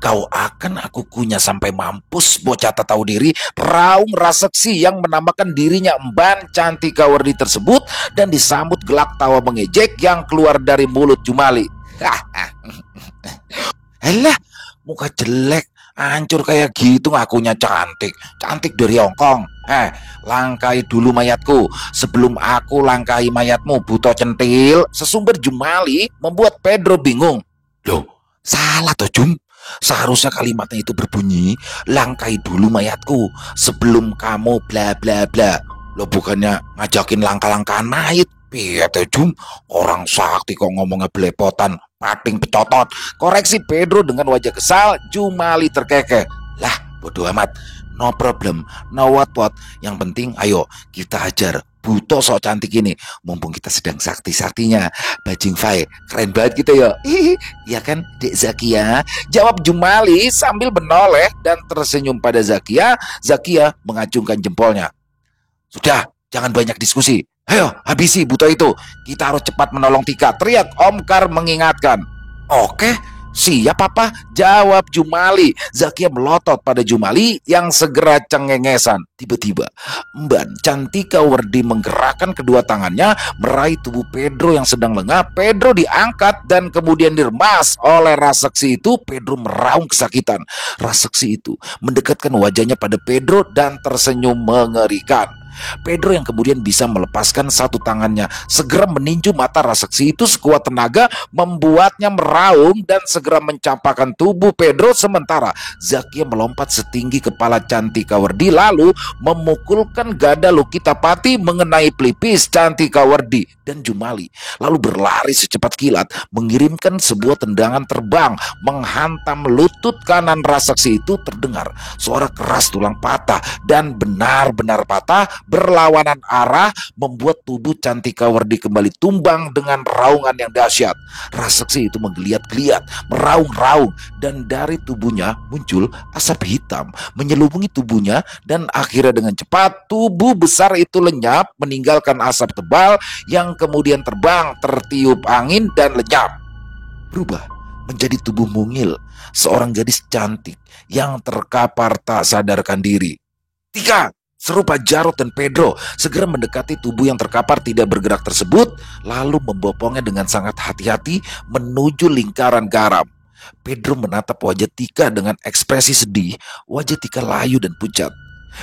kau akan aku kunyah sampai mampus, bocah tak tahu diri. Raung raseksi yang menamakan dirinya Emban Cantikawardi tersebut dan disambut gelak tawa mengejek yang keluar dari mulut Jumali. Alah, muka jelek, hancur kayak gitu ngakunya cantik. Cantik dari Hongkong. Langkai dulu mayatku sebelum aku langkai mayatmu, buto centil. Sesumber Jumali membuat Pedro bingung. Loh, salah toh Jum. Seharusnya kalimatnya itu berbunyi, langkai dulu mayatku sebelum kamu bla bla bla. Lo bukannya ngajakin langkah-langkahan mayat. Piye teh Jum, orang sakti kok ngomongnya belepotan, pating pecotot. Koreksi Pedro dengan wajah kesal. Jumali terkekeh. Lah, bodoh amat. No problem, no what. Yang penting ayo kita hajar buto sok cantik ini. Mumpung kita sedang sakti-saktinya. Bajing Fai, keren banget gitu ya. Iya kan, Dek Zakia? Jawab Jumali sambil menoleh dan tersenyum pada Zakia. Zakia mengacungkan jempolnya. Sudah, jangan banyak diskusi. Ayo, habisi buto itu. Kita harus cepat menolong Tika, teriak Omkar mengingatkan. Oke, siap Papa, jawab Jumali. Zakia melotot pada Jumali yang segera cengengesan. Tiba-tiba Emban Cantikawardi menggerakkan kedua tangannya meraih tubuh Pedro yang sedang lengah. Pedro diangkat dan kemudian diremas oleh raseksi itu. Pedro meraung kesakitan. Raseksi itu mendekatkan wajahnya pada Pedro dan tersenyum mengerikan. Pedro yang kemudian bisa melepaskan satu tangannya segera meninju mata raseksi itu sekuat tenaga, membuatnya meraung dan segera mencampakkan tubuh Pedro. Sementara Zakia melompat setinggi kepala Cantikawardi lalu memukulkan gada Lukitapati mengenai pelipis Cantikawardi dan Jumali, lalu berlari secepat kilat mengirimkan sebuah tendangan terbang menghantam lutut kanan raseksi itu. Terdengar suara keras tulang patah dan benar-benar patah berlawanan arah, membuat tubuh Cantikawardi kembali tumbang dengan raungan yang dahsyat. Raseksi itu menggeliat-geliat, meraung-raung, dan dari tubuhnya muncul asap hitam menyelubungi tubuhnya, dan akhirnya dengan cepat tubuh besar itu lenyap meninggalkan asap tebal yang kemudian terbang tertiup angin dan lenyap, berubah menjadi tubuh mungil seorang gadis cantik yang terkapar tak sadarkan diri. Tika, seru Pak Jarot dan Pedro segera mendekati tubuh yang terkapar tidak bergerak tersebut, lalu membopongnya dengan sangat hati-hati menuju lingkaran garam. Pedro menatap wajah Tika dengan ekspresi sedih. Wajah Tika layu dan pucat.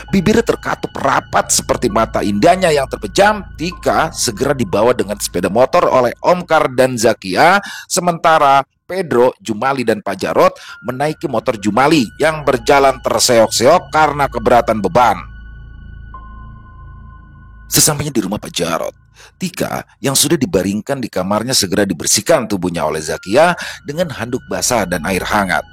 Bibirnya terkatup rapat seperti mata indahnya yang terpejam. Tika segera dibawa dengan sepeda motor oleh Omkar dan Zakia, sementara Pedro, Jumali, dan Pak Jarot menaiki motor Jumali yang berjalan terseok-seok karena keberatan beban. Sesampainya di rumah Pak Jarot, Tika yang sudah dibaringkan di kamarnya segera dibersihkan tubuhnya oleh Zakia dengan handuk basah dan air hangat.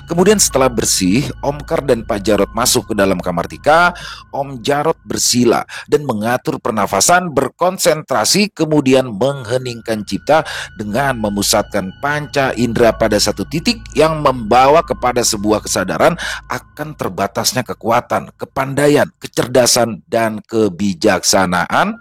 Kemudian setelah bersih, Omkar dan Pak Jarot masuk ke dalam kamar Tika. Om Jarot bersila dan mengatur pernafasan, berkonsentrasi, kemudian mengheningkan cipta dengan memusatkan panca indera pada satu titik yang membawa kepada sebuah kesadaran akan terbatasnya kekuatan, kepandaian, kecerdasan, dan kebijaksanaan.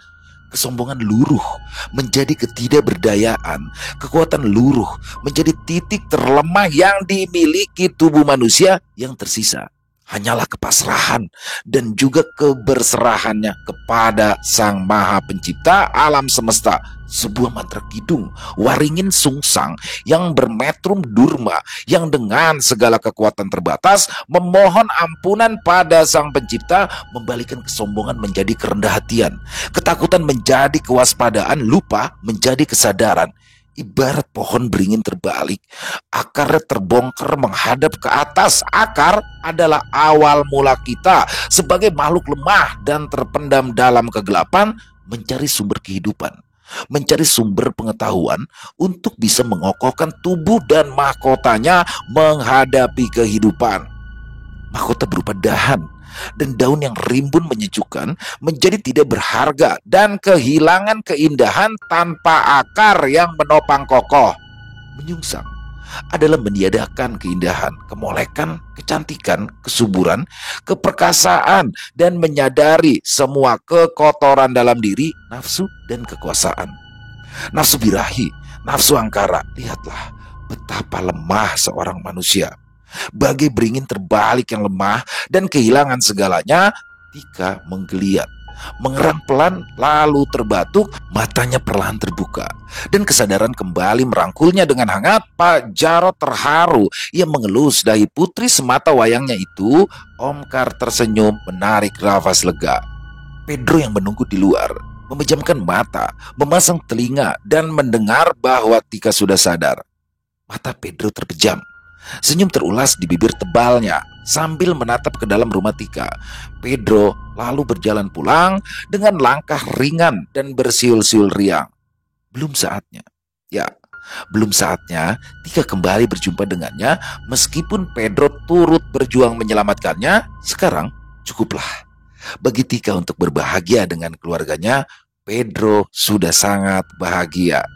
Kesombongan luruh menjadi ketidakberdayaan. Kekuatan luruh menjadi titik terlemah yang dimiliki tubuh manusia. Yang tersisa hanyalah kepasrahan dan juga keberserahannya kepada Sang Maha Pencipta alam semesta. Sebuah mantra kidung waringin sungsang yang bermetrum durma, yang dengan segala kekuatan terbatas memohon ampunan pada Sang Pencipta, membalikan kesombongan menjadi kerendahan hatian, ketakutan menjadi kewaspadaan, lupa menjadi kesadaran. Ibarat pohon beringin terbalik, akarnya terbongkar menghadap ke atas. Akar adalah awal mula kita sebagai makhluk lemah dan terpendam dalam kegelapan, mencari sumber kehidupan, mencari sumber pengetahuan untuk bisa mengokohkan tubuh dan mahkotanya menghadapi kehidupan. Mahkota berupa dahan dan daun yang rimbun menyejukkan menjadi tidak berharga dan kehilangan keindahan tanpa akar yang menopang kokoh. Menyungsang adalah meniadakan keindahan, kemolekan, kecantikan, kesuburan, keperkasaan, dan menyadari semua kekotoran dalam diri, nafsu, dan kekuasaan. Nafsu birahi, nafsu angkara, lihatlah betapa lemah seorang manusia. Bagai beringin terbalik yang lemah dan kehilangan segalanya, Tika menggeliat, mengerang pelan lalu terbatuk, matanya perlahan terbuka, dan kesadaran kembali merangkulnya dengan hangat. Pak Jarot terharu, ia mengelus dahi putri semata wayangnya itu. Omkar tersenyum menarik nafas lega. Pedro yang menunggu di luar memejamkan mata, memasang telinga, dan mendengar bahwa Tika sudah sadar. Mata Pedro terpejam. Senyum terulas di bibir tebalnya sambil menatap ke dalam rumah Tika. Pedro lalu berjalan pulang dengan langkah ringan dan bersiul-siul riang. Belum saatnya. Ya, belum saatnya Tika kembali berjumpa dengannya. Meskipun Pedro turut berjuang menyelamatkannya, sekarang cukuplah bagi Tika untuk berbahagia dengan keluarganya. Pedro sudah sangat bahagia.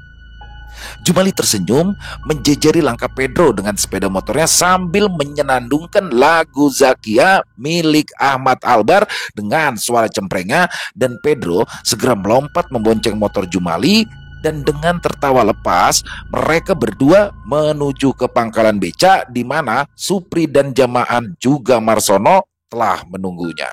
Jumali tersenyum menjejari langkah Pedro dengan sepeda motornya sambil menyenandungkan lagu Zakia milik Ahmad Albar dengan suara cemprengnya, dan Pedro segera melompat membonceng motor Jumali, dan dengan tertawa lepas mereka berdua menuju ke pangkalan beca di mana Supri dan Jamaan juga Marsono telah menunggunya.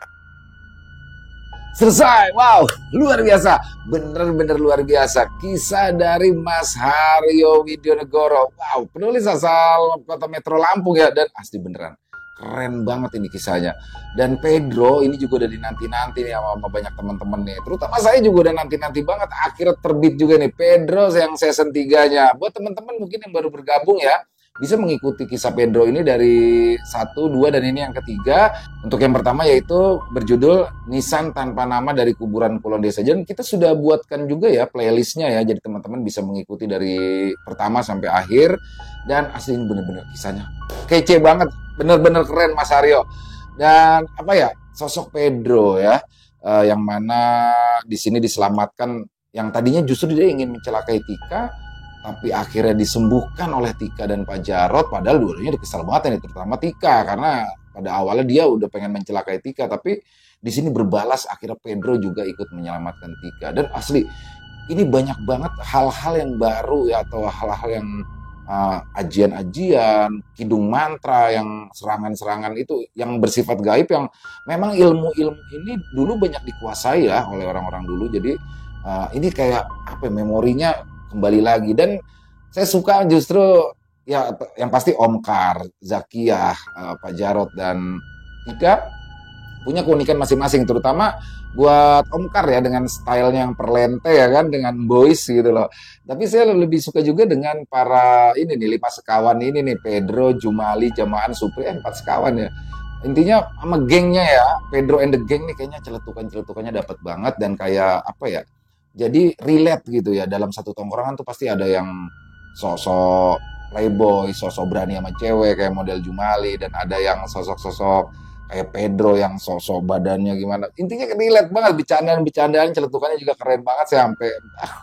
Selesai, wow, luar biasa, bener-bener luar biasa. Kisah dari Mas Haryo Widionegoro, wow, penulis asal kota Metro Lampung ya, dan asli beneran keren banget ini kisahnya. Dan Pedro ini juga udah dinanti-nanti nih sama banyak teman-teman nih, terutama saya juga udah nanti-nanti banget akhirnya terbit juga nih Pedro yang season 3-nya. Buat teman-teman mungkin yang baru bergabung ya, bisa mengikuti kisah Pedro ini dari 1, 2, dan ini yang ketiga. Untuk yang pertama yaitu berjudul Nisan Tanpa Nama dari Kuburan Kulon Desa. Dan kita sudah buatkan juga ya playlistnya ya, jadi teman-teman bisa mengikuti dari pertama sampai akhir. Dan asli ini bener-bener kisahnya kece banget, bener-bener keren Mas Haryo. Dan apa ya, sosok Pedro ya, yang mana di sini diselamatkan, yang tadinya justru dia ingin mencelakai Tika, tapi akhirnya disembuhkan oleh Tika dan Pak Jarot. Padahal dua-duanya udah kesal banget nih, terutama Tika, karena pada awalnya dia udah pengen mencelakai Tika, tapi di sini berbalas, akhirnya Pedro juga ikut menyelamatkan Tika. Dan asli ini banyak banget hal-hal yang baru ya, atau hal-hal yang ajian-ajian, kidung mantra, yang serangan-serangan itu yang bersifat gaib, yang memang ilmu-ilmu ini dulu banyak dikuasai ya oleh orang-orang dulu. Jadi ini kayak apa, memorinya kembali lagi. Dan saya suka justru ya yang pasti Omkar, Zakia, Pak Jarot, dan Tika punya keunikan masing-masing, terutama buat Omkar ya dengan stylenya yang perlente ya kan, dengan boys gitu loh. Tapi saya lebih suka juga dengan para ini nih, 5 sekawan ini nih, Pedro, Jumali, Jamaan, Supri, 4 sekawan ya. Intinya sama gengnya ya, Pedro and the gang nih kayaknya celetukan-celetukannya dapat banget, dan kayak apa ya, jadi relate gitu ya. Dalam satu tongkrongan tuh pasti ada yang sosok playboy, sosok berani sama cewek kayak model Jumali, dan ada yang sosok-sosok kayak Pedro yang sosok badannya gimana. Intinya relate banget, bercandaan-bercandaan, celetukannya juga keren banget. Saya sampai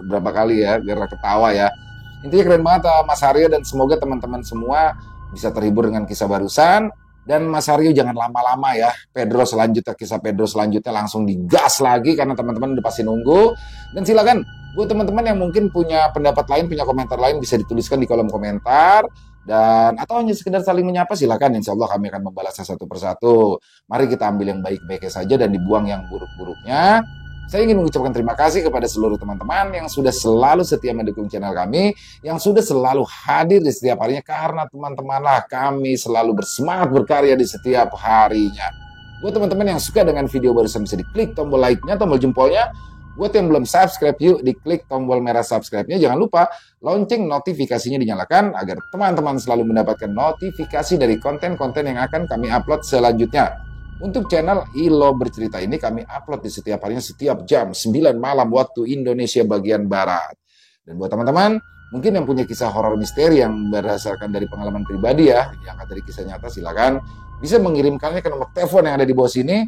berapa kali ya biar ketawa ya. Intinya keren banget Mas Haryo, dan semoga teman-teman semua bisa terhibur dengan kisah barusan. Dan Mas Haryo jangan lama-lama ya, Pedro selanjutnya, kisah Pedro selanjutnya langsung digas lagi karena teman-teman udah pasti nunggu. Dan silakan buat teman-teman yang mungkin punya pendapat lain, punya komentar lain, bisa dituliskan di kolom komentar. Dan atau hanya sekedar saling menyapa, silakan, insya Allah kami akan membalasnya satu persatu. Mari kita ambil yang baik-baiknya saja dan dibuang yang buruk-buruknya. Saya ingin mengucapkan terima kasih kepada seluruh teman-teman yang sudah selalu setia mendukung channel kami, yang sudah selalu hadir di setiap harinya, karena teman-temanlah kami selalu bersemangat berkarya di setiap harinya. Buat teman-teman yang suka dengan video barusan, bisa diklik tombol like-nya, tombol jempolnya, Buat yang belum subscribe, yuk diklik tombol merah subscribe-nya. Jangan lupa lonceng notifikasinya dinyalakan agar teman-teman selalu mendapatkan notifikasi dari konten-konten yang akan kami upload selanjutnya. Untuk channel Ilo Bercerita ini kami upload di setiap harinya, setiap jam 9 malam waktu Indonesia bagian Barat. Dan buat teman-teman mungkin yang punya kisah horor misteri yang berdasarkan dari pengalaman pribadi ya, diangkat dari kisah nyata, silakan bisa mengirimkannya ke nomor telepon yang ada di bawah sini.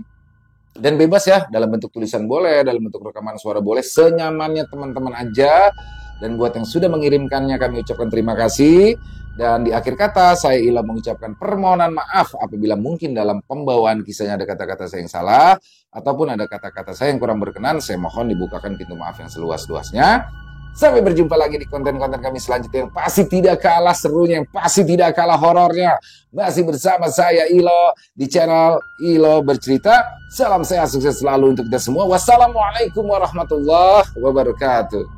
Dan bebas ya, dalam bentuk tulisan boleh, dalam bentuk rekaman suara boleh, senyamannya teman-teman aja. Dan buat yang sudah mengirimkannya kami ucapkan terima kasih. Dan di akhir kata saya Ila mengucapkan permohonan maaf apabila mungkin dalam pembawaan kisahnya ada kata-kata saya yang salah ataupun ada kata-kata saya yang kurang berkenan. Saya mohon dibukakan pintu maaf yang seluas-luasnya. Sampai berjumpa lagi di konten-konten kami selanjutnya yang pasti tidak kalah serunya, yang pasti tidak kalah horornya. Masih bersama saya Ilo di channel Ilo Bercerita. Salam sehat, sukses selalu untuk kita semua. Wassalamualaikum warahmatullahi wabarakatuh.